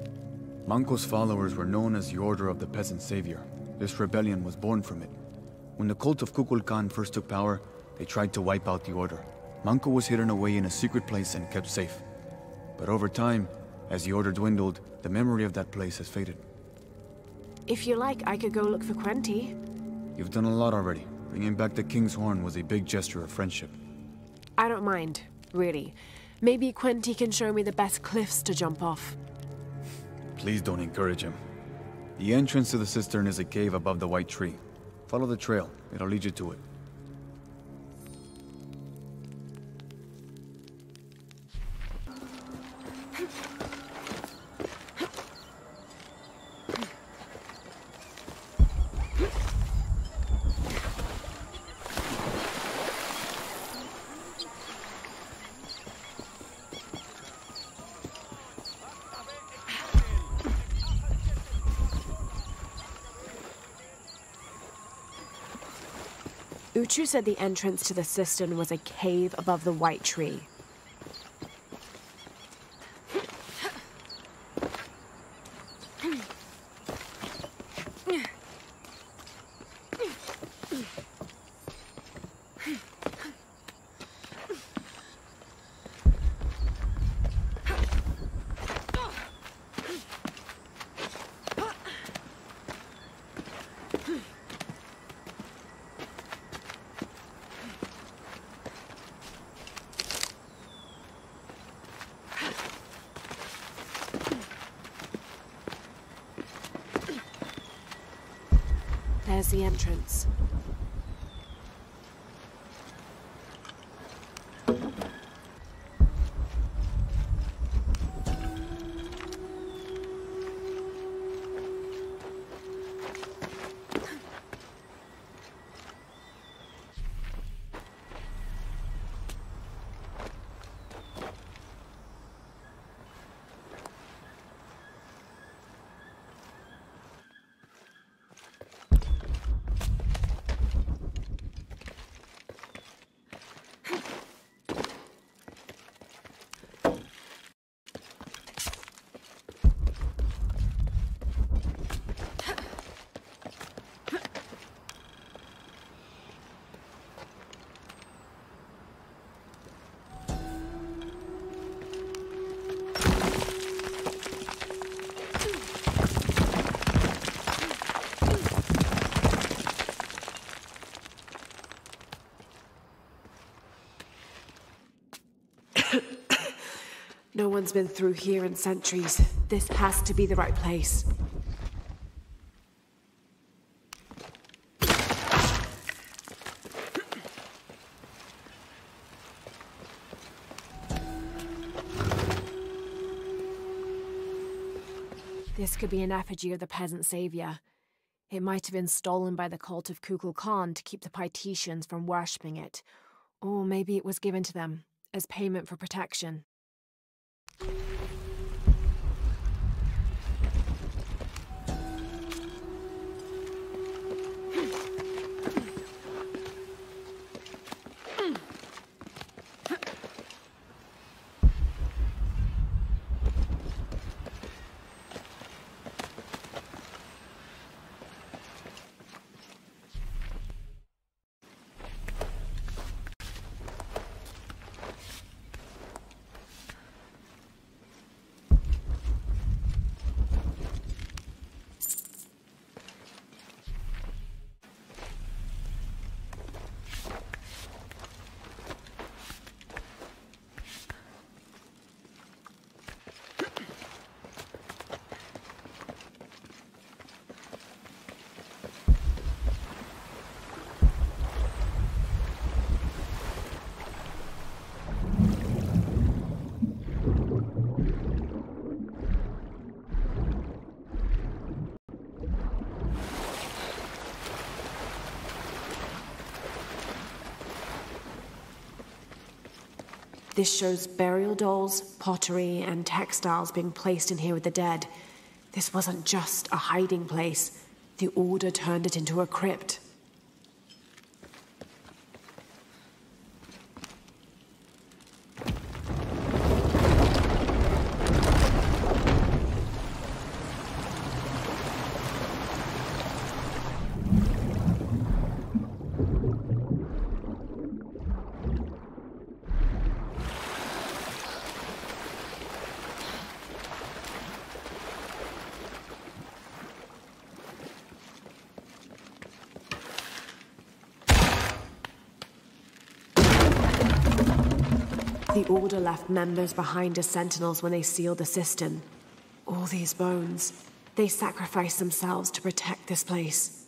Manco's followers were known as the Order of the Peasant Savior. This rebellion was born from it. When the cult of Kukulkan first took power, they tried to wipe out the order. Manco was hidden away in a secret place and kept safe. But over time, as the order dwindled, the memory of that place has faded. If you like, I could go look for Quenti. You've done a lot already. Bringing back the King's Horn was a big gesture of friendship. I don't mind. Really. Maybe Quenti can show me the best cliffs to jump off. Please don't encourage him. The entrance to the cistern is a cave above the white tree. Follow the trail. It'll lead you to it. Uchu said the entrance to the cistern was a cave above the white tree. There's the entrance. No one's been through here in centuries. This has to be the right place. This could be an effigy of the peasant savior. It might have been stolen by the cult of Kukulkan to keep the Paititians from worshipping it. Or maybe it was given to them as payment for protection. This shows burial dolls, pottery, and textiles being placed in here with the dead. This wasn't just a hiding place. The Order turned it into a crypt. The Order left members behind as sentinels when they sealed the cistern. All these bones, they sacrificed themselves to protect this place.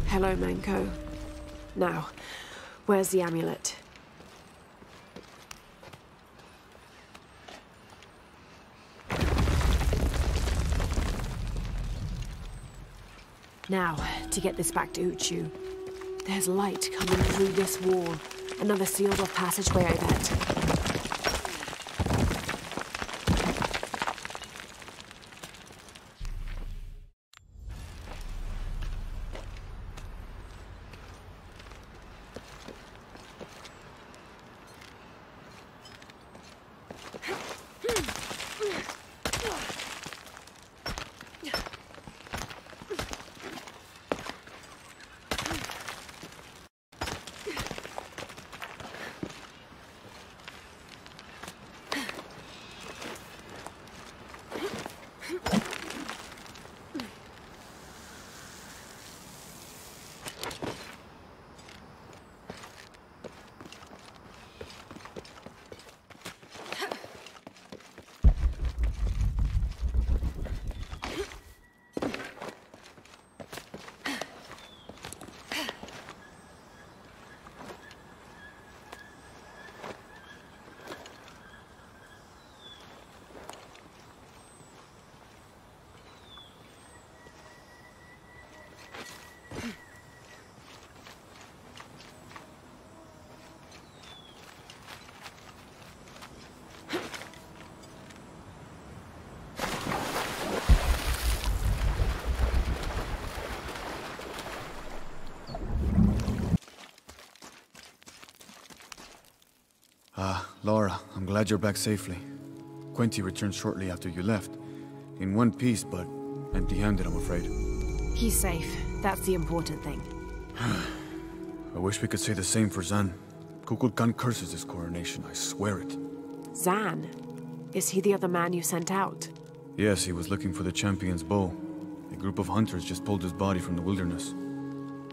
Hello, Manko. Now, where's the amulet? Now, to get this back to Uchu. There's light coming through this wall. Another sealed-off passageway, I bet. Lara, I'm glad you're back safely. Quinty returned shortly after you left. In one piece, but empty-handed, I'm afraid. He's safe. That's the important thing. I wish we could say the same for Zan. Kukulkan curses his coronation, I swear it. Zan? Is he the other man you sent out? Yes, he was looking for the champion's bow. A group of hunters just pulled his body from the wilderness.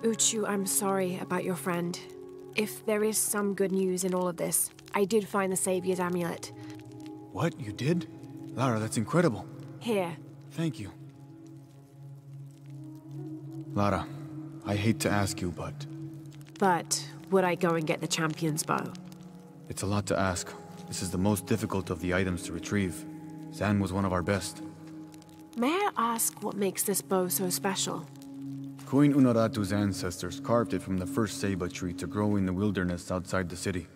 Uchu, I'm sorry about your friend. If there is some good news in all of this, I did find the Savior's amulet. What? You did? Lara, that's incredible. Here. Thank you. Lara, I hate to ask you, but... But would I go and get the champion's bow? It's a lot to ask. This is the most difficult of the items to retrieve. Zan was one of our best. May I ask what makes this bow so special? Queen Unaratu's ancestors carved it from the first ceiba tree to grow in the wilderness outside the city.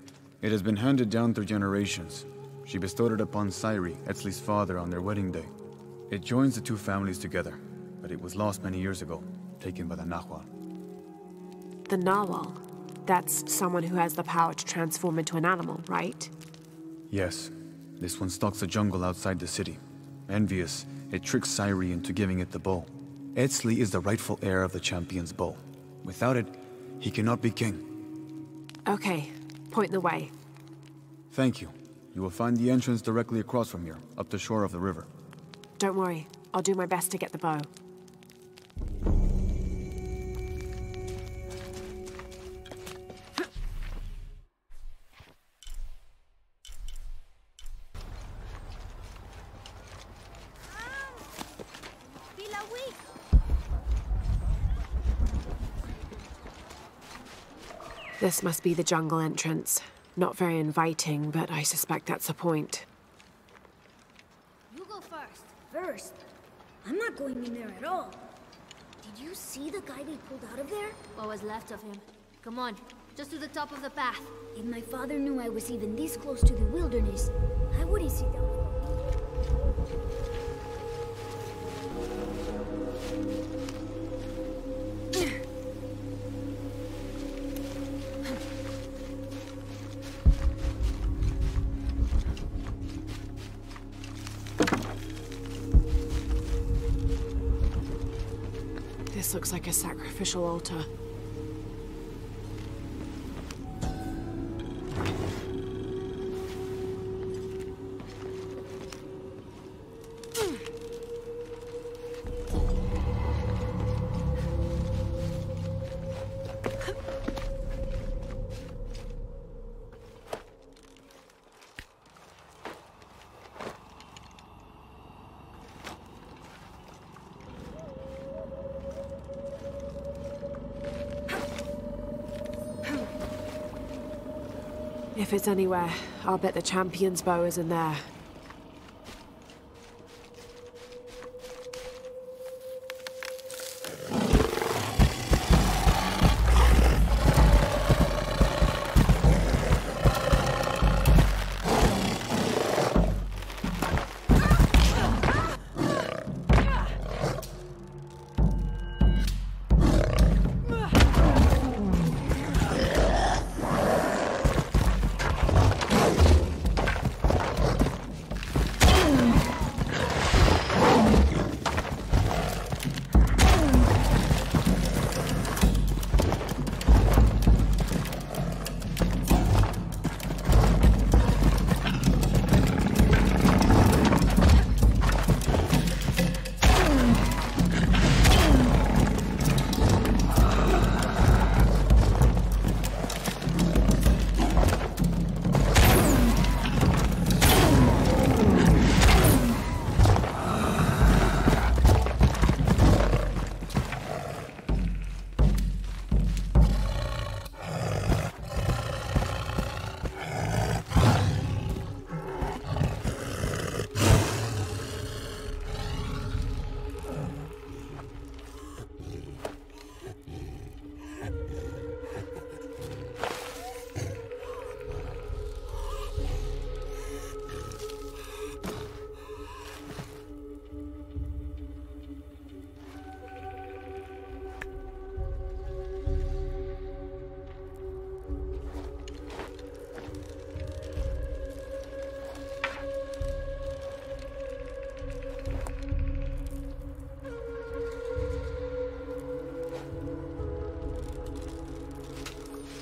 It has been handed down through generations. She bestowed it upon Sairi, Etzli's father, on their wedding day. It joins the two families together, but it was lost many years ago, taken by the Nahual. The Nahual? That's someone who has the power to transform into an animal, right? Yes. This one stalks the jungle outside the city. Envious, it tricks Sairi into giving it the bow. Etzli is the rightful heir of the champion's bow. Without it, he cannot be king. Okay, point the way. Thank you. You will find the entrance directly across from here, up the shore of the river. Don't worry, I'll do my best to get the bow. This must be the jungle entrance. Not very inviting, but I suspect that's the point. You go first. First? I'm not going in there at all. Did you see the guy they pulled out of there? What was left of him? Come on, just to the top of the path. If my father knew I was even this close to the wilderness, I wouldn't sit down. This looks like a sacrificial altar. If it's anywhere, I'll bet the champion's bow is in there.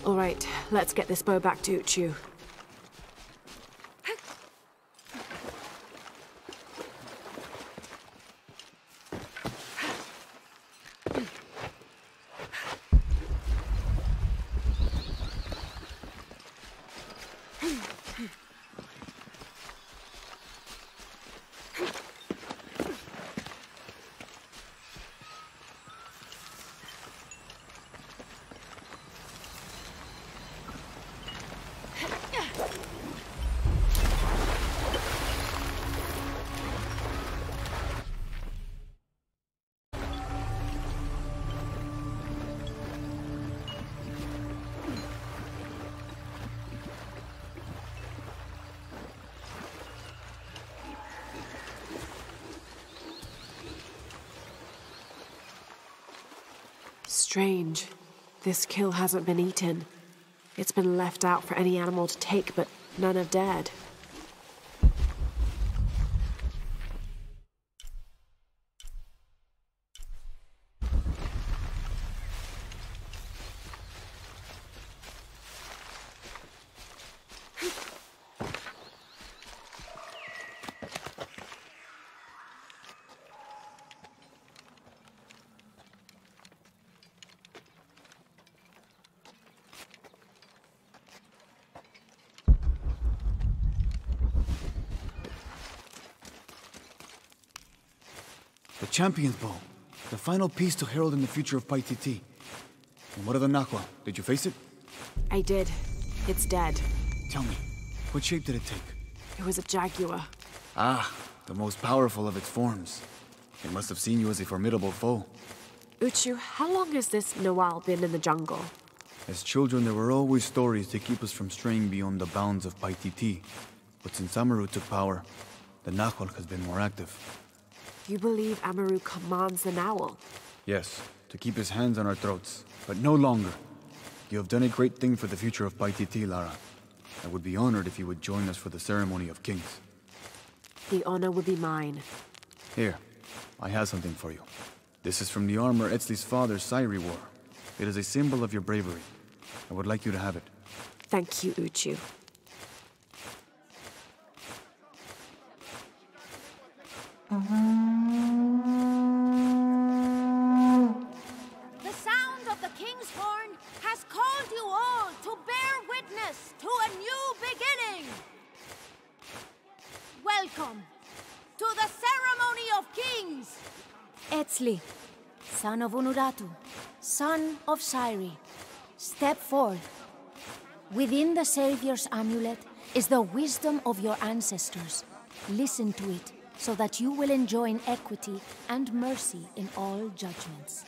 All right, let's get this bow back to Uchu. Strange. This kill hasn't been eaten. It's been left out for any animal to take, but none have dared. The Champion's Bow. The final piece to herald in the future of Paititi. And what of the Nahua? Did you face it? I did. It's dead. Tell me, what shape did it take? It was a jaguar. Ah, the most powerful of its forms. It must have seen you as a formidable foe. Uchu, how long has this Noal been in the jungle? As children, there were always stories to keep us from straying beyond the bounds of Paititi. But since Amaru took power, the Nahua has been more active. You believe Amaru commands the Nowl? Yes, to keep his hands on our throats, but no longer. You have done a great thing for the future of Paititi, Lara. I would be honored if you would join us for the ceremony of kings. The honor would be mine. Here, I have something for you. This is from the armor Etzli's father, Sairi, wore. It is a symbol of your bravery. I would like you to have it. Thank you, Uchu. The sound of the King's Horn has called you all to bear witness to a new beginning. Welcome to the Ceremony of Kings. Etzli, son of Unuratu, son of Sairi, step forth. Within the Savior's amulet is the wisdom of your ancestors. Listen to it, so that you will enjoin equity and mercy in all judgments.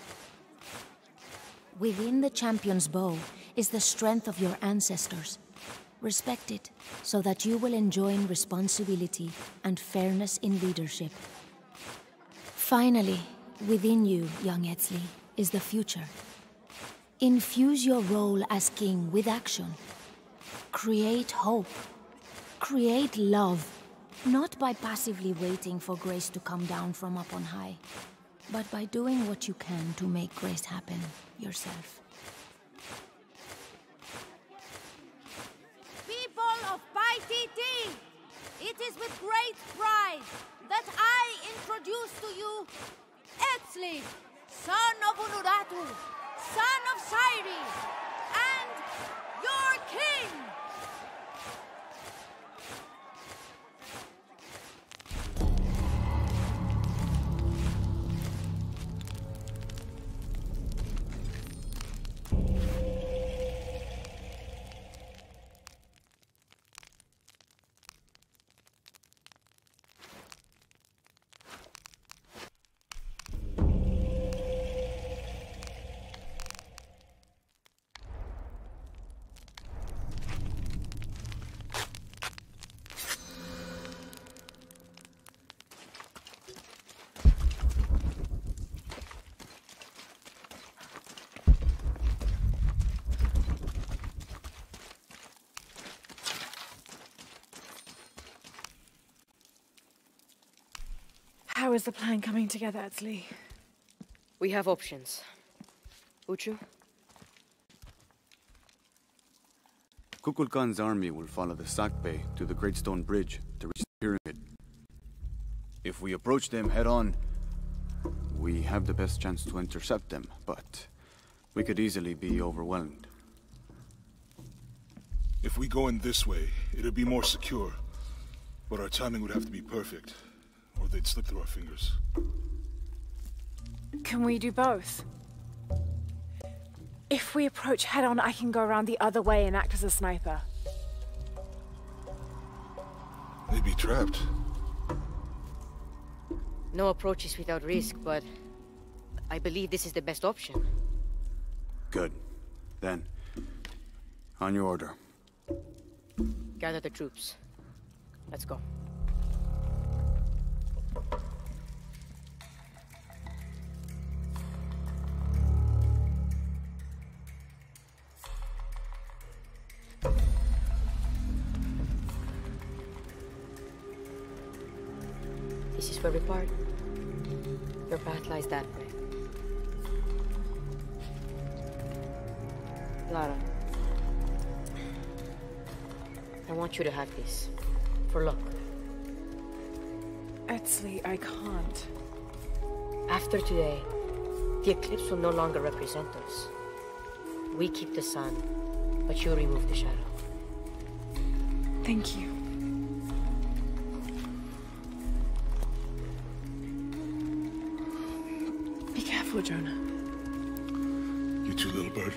Within the Champion's Bow is the strength of your ancestors. Respect it, so that you will enjoin responsibility and fairness in leadership. Finally, within you, young Etzli, is the future. Infuse your role as king with action. Create hope. Create love. Not by passively waiting for grace to come down from up on high, but by doing what you can to make grace happen yourself. People of Paititi, it is with great pride that I introduce to you Etzli, son of Unuratu, son of Sairi, and your king! How is the plan coming together, Etzli? We have options. Uchu? Kukulkan's army will follow the Sakbe to the Great Stone Bridge to reach the pyramid. If we approach them head-on, we have the best chance to intercept them, but we could easily be overwhelmed. If we go in this way, it'd be more secure. But our timing would have to be perfect, or they'd slip through our fingers. Can we do both? If we approach head-on, I can go around the other way and act as a sniper. They'd be trapped. No approach is without risk, but I believe this is the best option. Good. Then, on your order. Gather the troops. Let's go. This is where we part. Your path lies that way. Lara, I want you to have this. For luck. Etzli, I can't. After today, the eclipse will no longer represent us. We keep the sun, but you remove the shadow. Thank you. Be careful, Jonah. You too, little bird.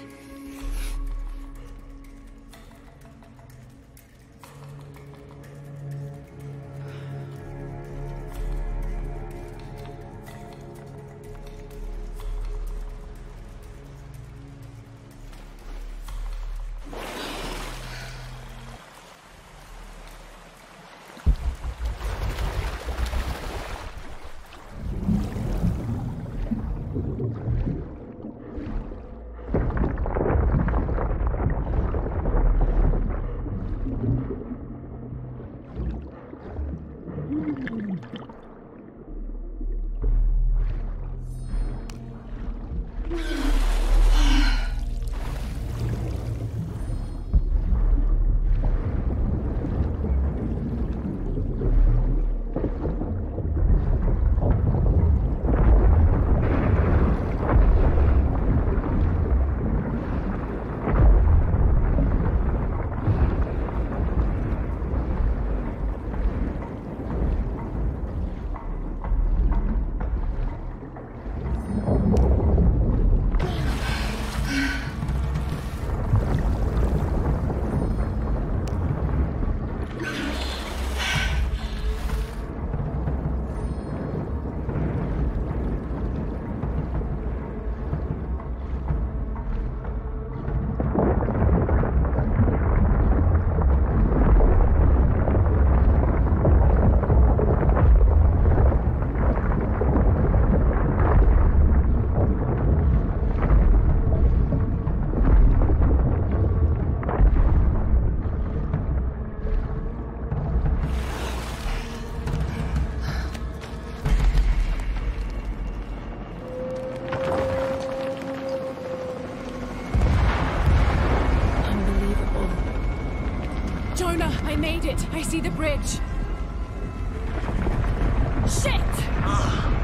I see the bridge. Shit!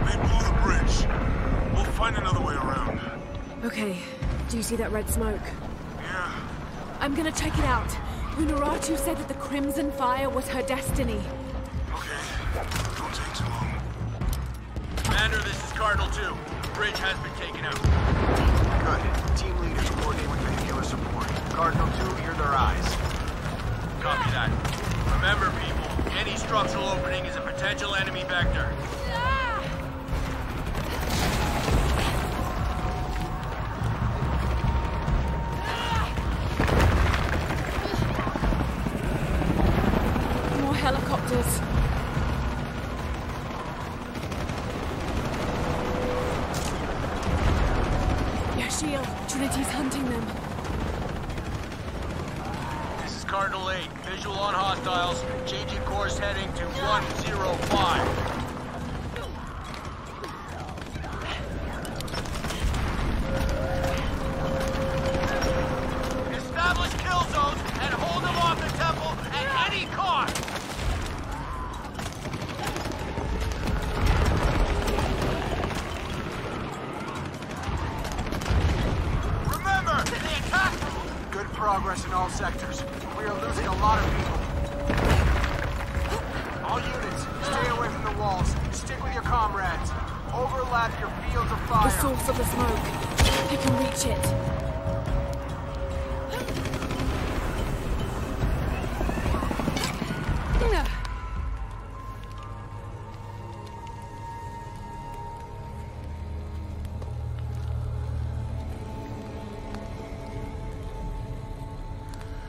They blew the bridge. We'll find another way around. Okay. Do you see that red smoke? Yeah. I'm gonna check it out. Unuratu said that the Crimson Fire was her destiny. Okay. Don't take too long. Commander, this is Cardinal 2. The bridge has been taken out. Good. Team leaders coordinate with vehicular support. Cardinal 2, you're their eyes. Copy that. Remember, people, any structural opening is a potential enemy vector. More helicopters. Yashiel, Trinity's hunting them. Cardinal 8, visual on hostiles, changing course heading to 105. Establish kill zones and hold sectors. We are losing a lot of people. All units, stay away from the walls. Stick with your comrades. Overlap your fields of fire. The source of the smoke. I can reach it.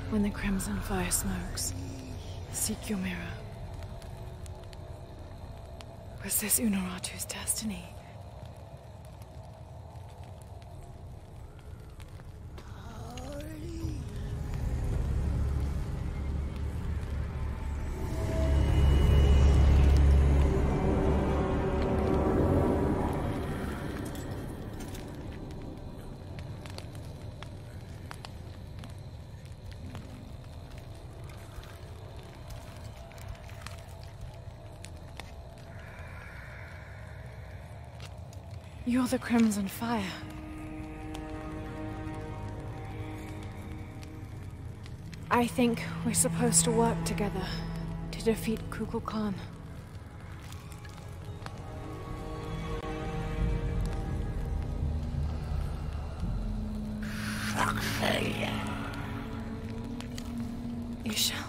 When the crimson fire smokes, seek your mirror. Was this Unuratu's destiny? You're the Crimson Fire. I think we're supposed to work together to defeat Kukulkan. Khan. You shall.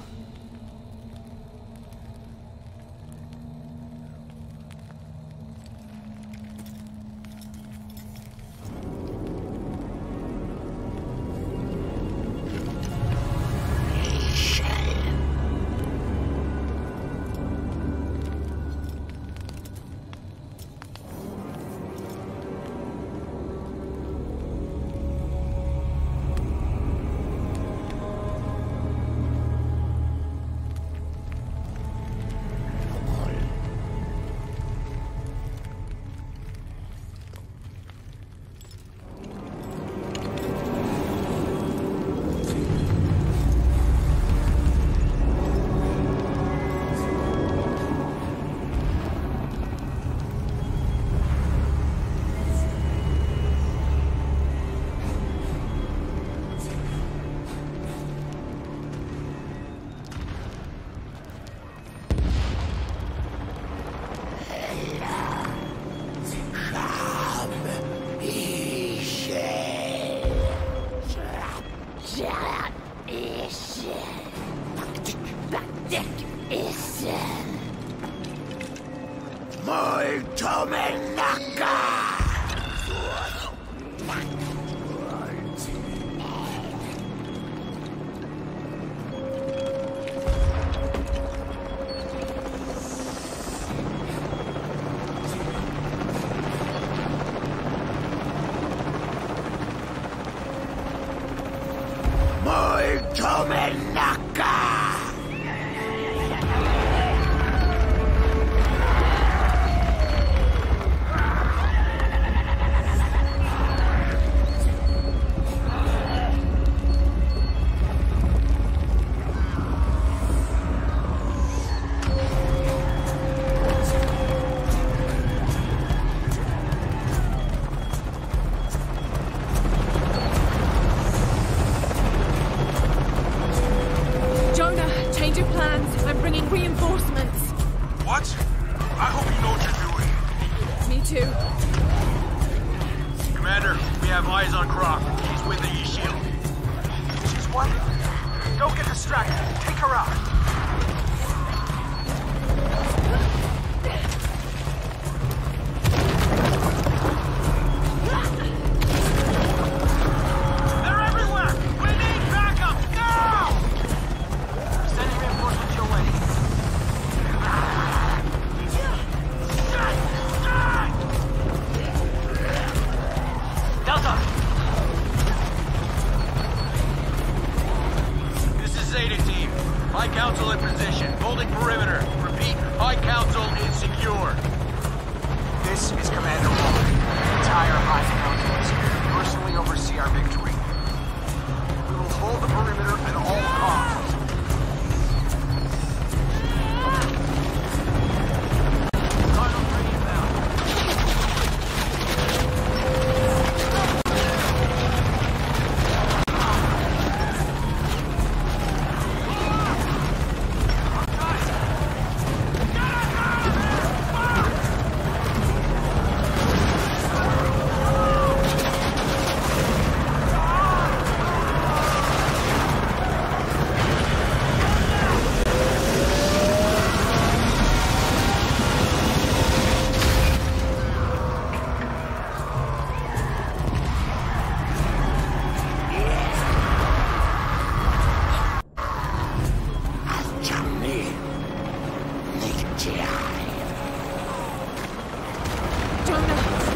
Jonah,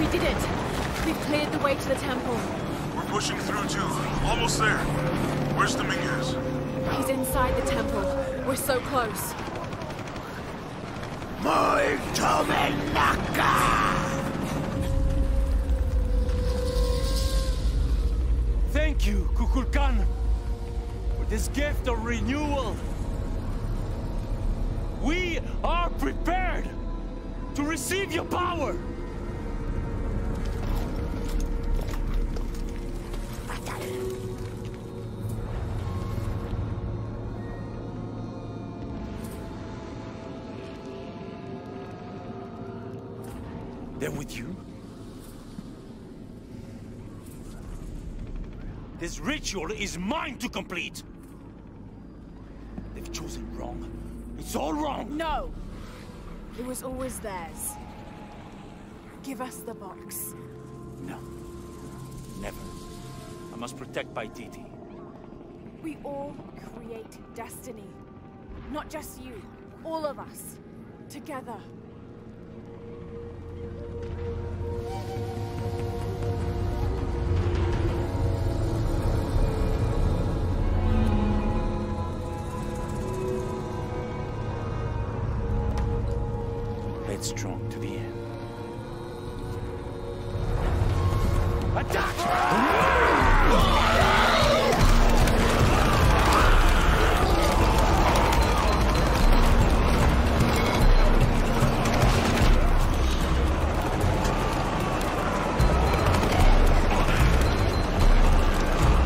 we did it. We've cleared the way to the temple. We're pushing through too. Almost there. Where's Dominguez? He's inside the temple. We're so close. Thank you, Kukulkan, for this gift of renewal. We are prepared to receive your power. They're with you? This ritual is mine to complete! They've chosen wrong. It's all wrong! No! It was always theirs. Give us the box. No. Never. I must protect Paititi. We all create destiny. Not just you. All of us. Together. Strong to the end. Attack!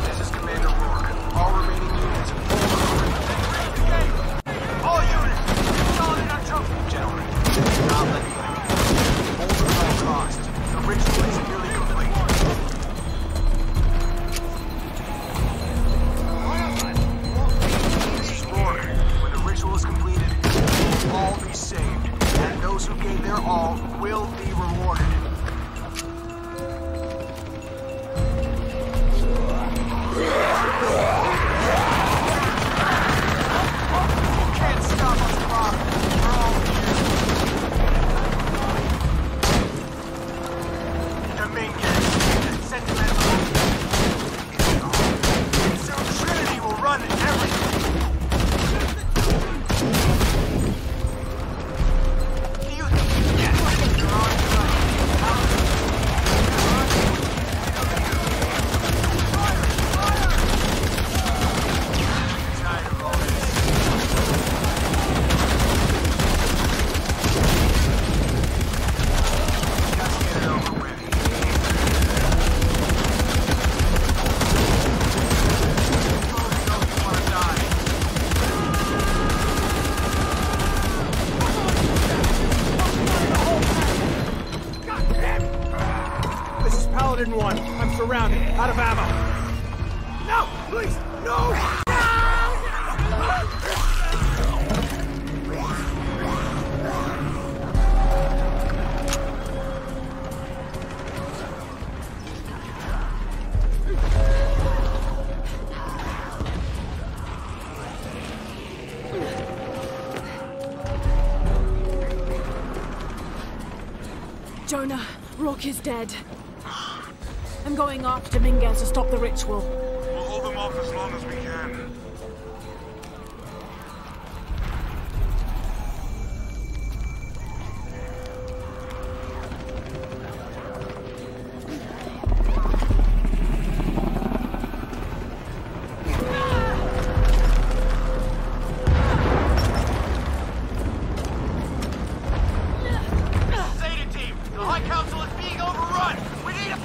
This is Commander Rourke. All remaining units all units! Solid on trophy, gentlemen. Not letting go. Hold at all costs. The ritual is nearly complete. This is Rourke. When the ritual is completed, you will all be saved. And those who gave their all will be rewarded. Can't stop us, Croft. We're all Dominguez, sentimental. Soon Trinity will run everything. You yes, you're on tired of all this. Just get it over with. This is Paladin 1. I'm surrounded. Out of ammo. No! Please! No! Jonah, Rourke is dead. I'm going after Dominguez to stop the ritual. We'll hold them off as long as we can. Zeta team, the High Council is being overrun. We need a...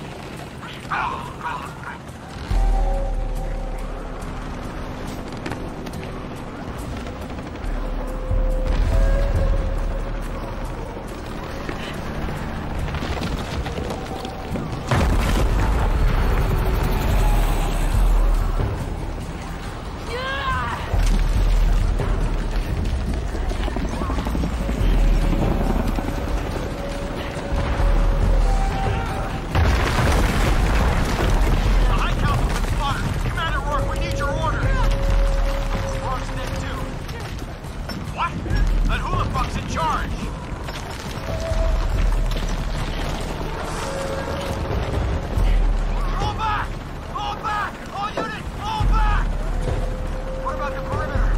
Charge! Fall back! Fall back! All units, fall back! What about the perimeter?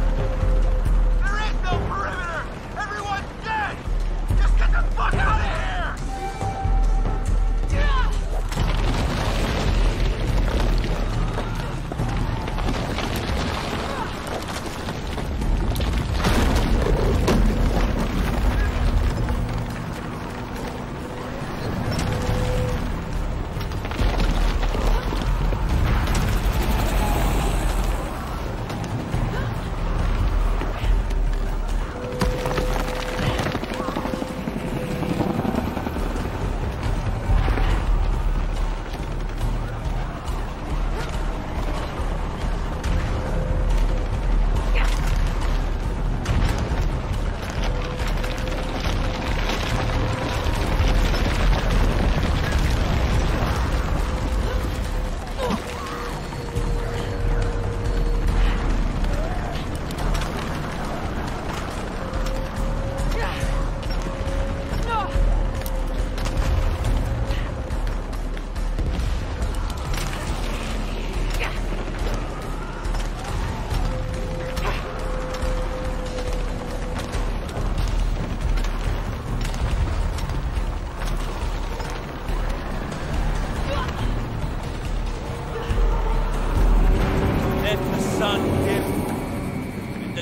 There is no perimeter! Everyone's dead! Just get the fuck out of here!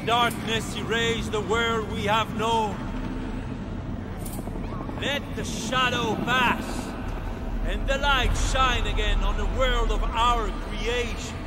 Darkness erase the world we have known. Let the shadow pass, and the light shine again on the world of our creation.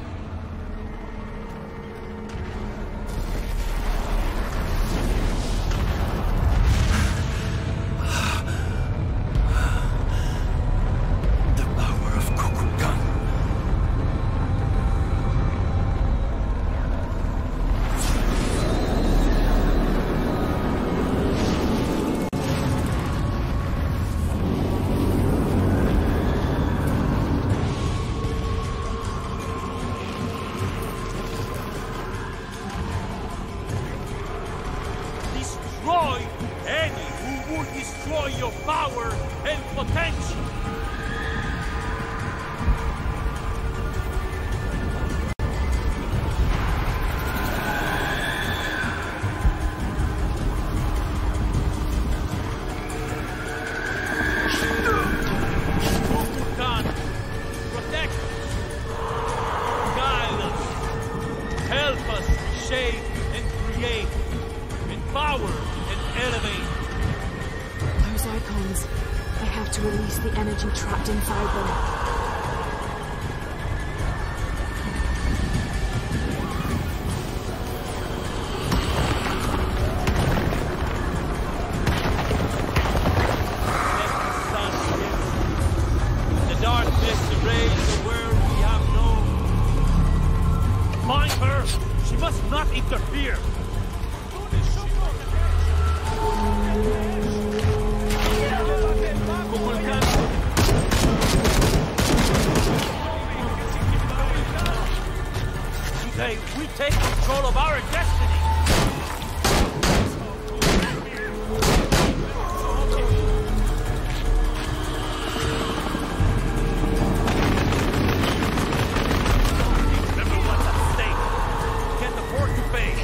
We take control of our destiny! Remember what's at stake. Can't afford to fail.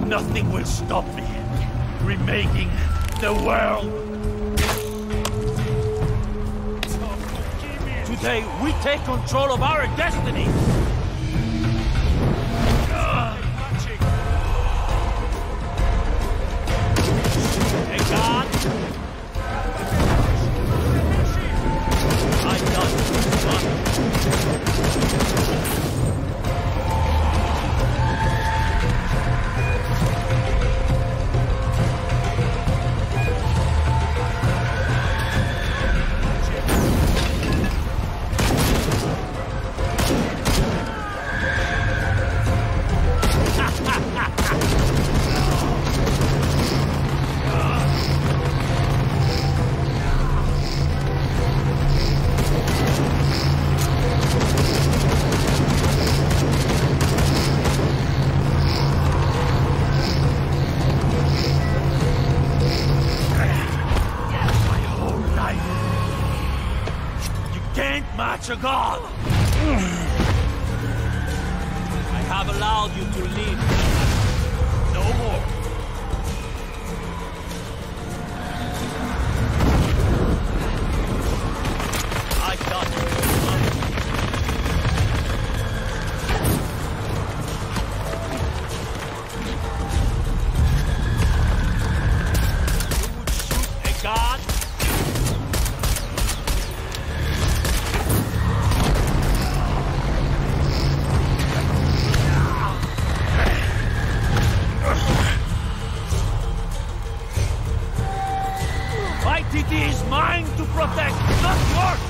Nothing will stop me remaking the world. Today, we take control of our destiny! Hey, God! I done a god! I have allowed you to live. No more. I've done it. You would shoot a god? It is mine to protect, not yours!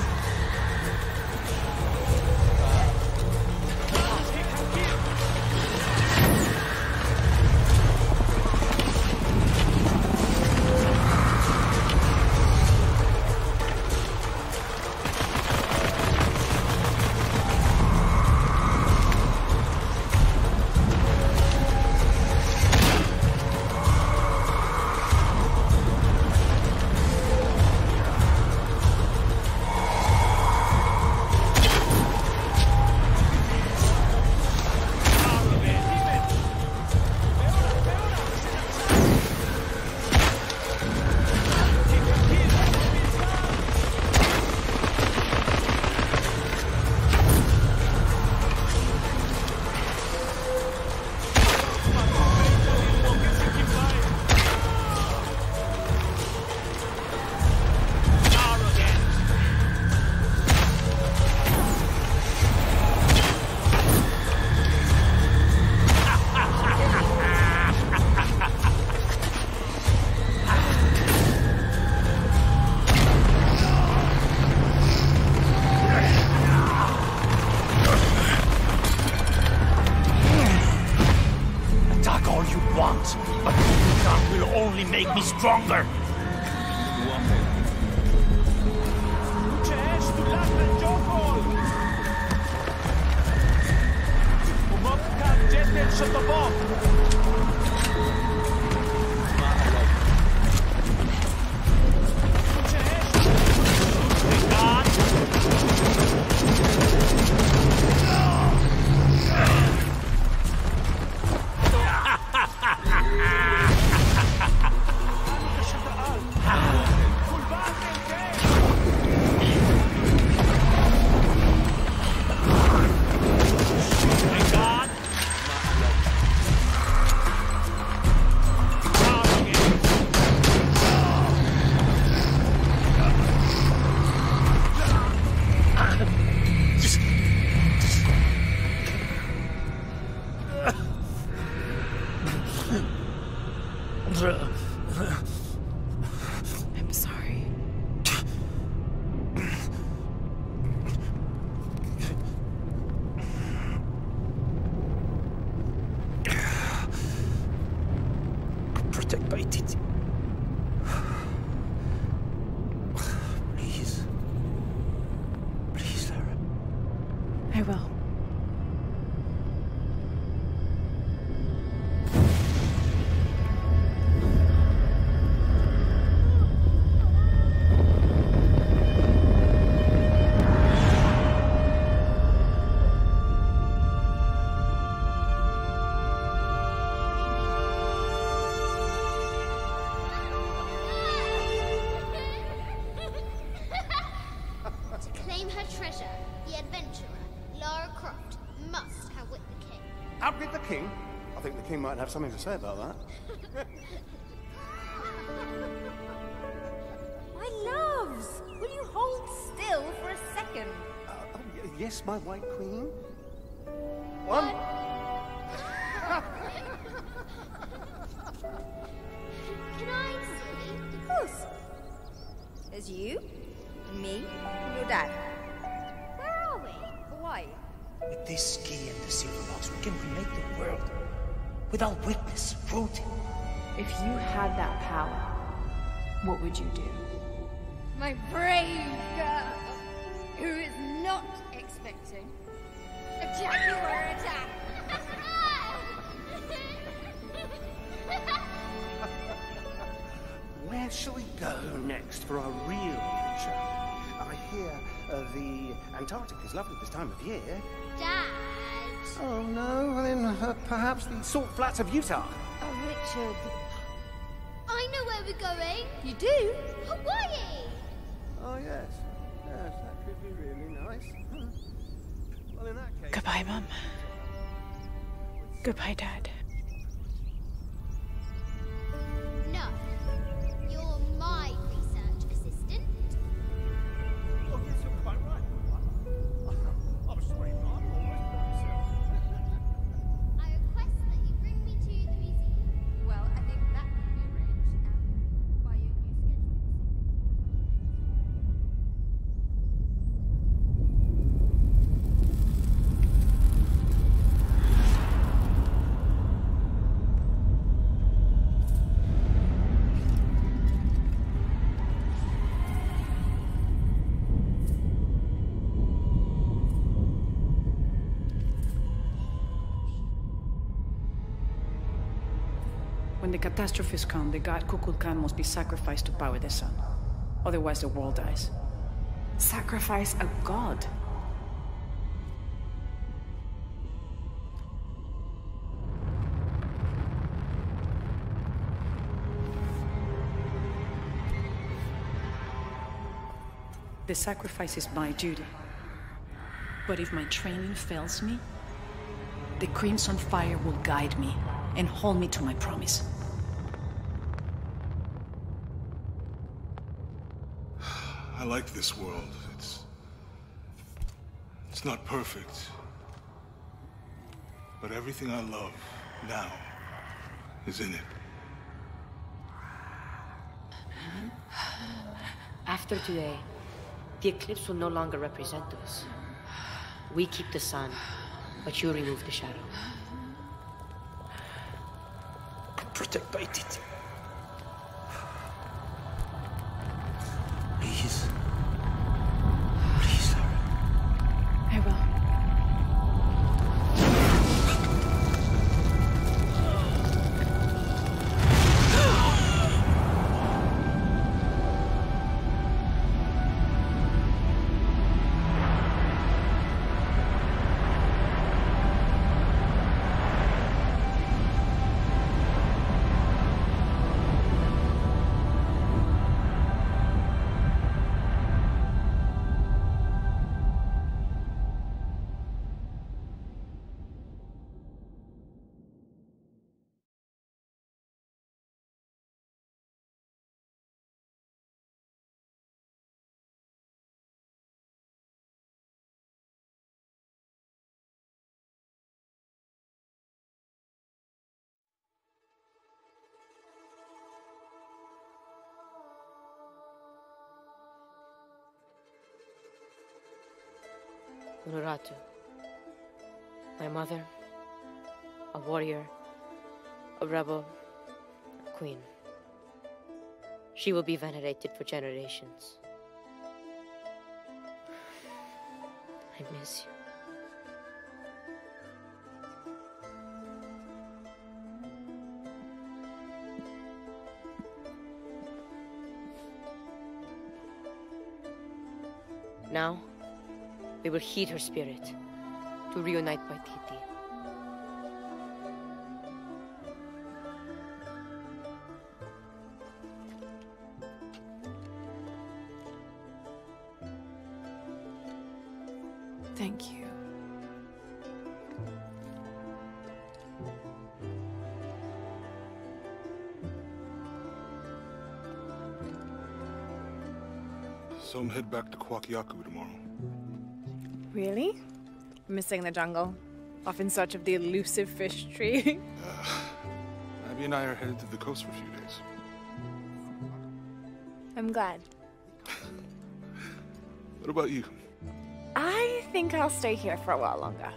But that will only make me stronger. I'm sorry. Protect my titi. Please. Please, Lara. I will. To claim her the treasure, the adventurer, Lara Croft, must outwit the king. Outwit the king? I think the king might have something to say about that. My loves! Will you hold still for a second? Yes, my white queen. One. Can I see? Of course. There's you, and me, and your dad. Where are we? Hawaii. With this key and the silver box, we can remake the world. Without witness, voting. If you had that power, what would you do? My brave girl, who is not expecting a jaguar attack. Where shall we go next for our real adventure? I hear the Antarctic is lovely this time of year. Dad! Oh no, well then perhaps the salt flats of Utah. Oh, Richard. I know where we're going. You do? Hawaii! Oh yes, yes, that could be really nice. Well, in that case... Goodbye, Mum. Goodbye, Dad. No. You're my research assistant. Oh yes, you're quite right. I'm sorry, Mom. I request that you bring me to the museum. Well, I think that can be arranged by your new schedule. When the catastrophes come, the god Kukulkan must be sacrificed to power the sun. Otherwise the world dies. Sacrifice a god? The sacrifice is my duty. But if my training fails me, the Crimson Fire will guide me and hold me to my promise. I like this world. It's not perfect. But everything I love now is in it. After today, the eclipse will no longer represent us. We keep the sun, but you remove the shadow. Protect by it. Please. Please, Lara. I will. Unuratu. My mother, a warrior, a rebel, a queen. She will be venerated for generations. I miss you. Now, we will heed her spirit to reunite Paititi. Thank you. So I'm head back to Kwakyaku tomorrow. Really? Missing the jungle? Off in search of the elusive fish tree? Abby and I are headed to the coast for a few days. I'm glad. What about you? I think I'll stay here for a while longer.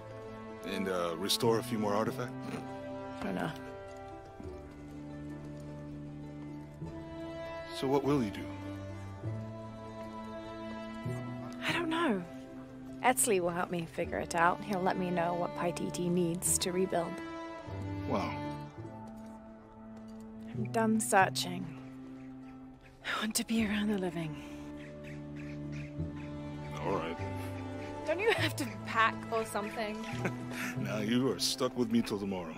And restore a few more artifacts? I don't know. So what will you do? I don't know. Etzli will help me figure it out. He'll let me know what Paititi needs to rebuild. Wow. I'm done searching. I want to be around the living. All right. Don't you have to pack or something? Now you are stuck with me till tomorrow.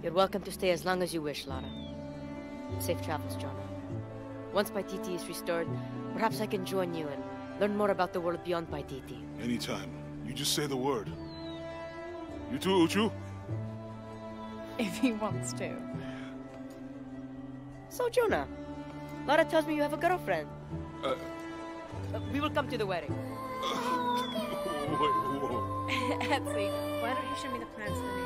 You're welcome to stay as long as you wish, Lara. Safe travels, Jonah. Once Paititi is restored, perhaps I can join you and learn more about the world beyond Paititi. Anytime. You just say the word. You too, Uchu? If he wants to. So, Jonah, Lara tells me you have a girlfriend. We will come to the wedding. Wait, whoa. Etzli, why don't you show me the plans for the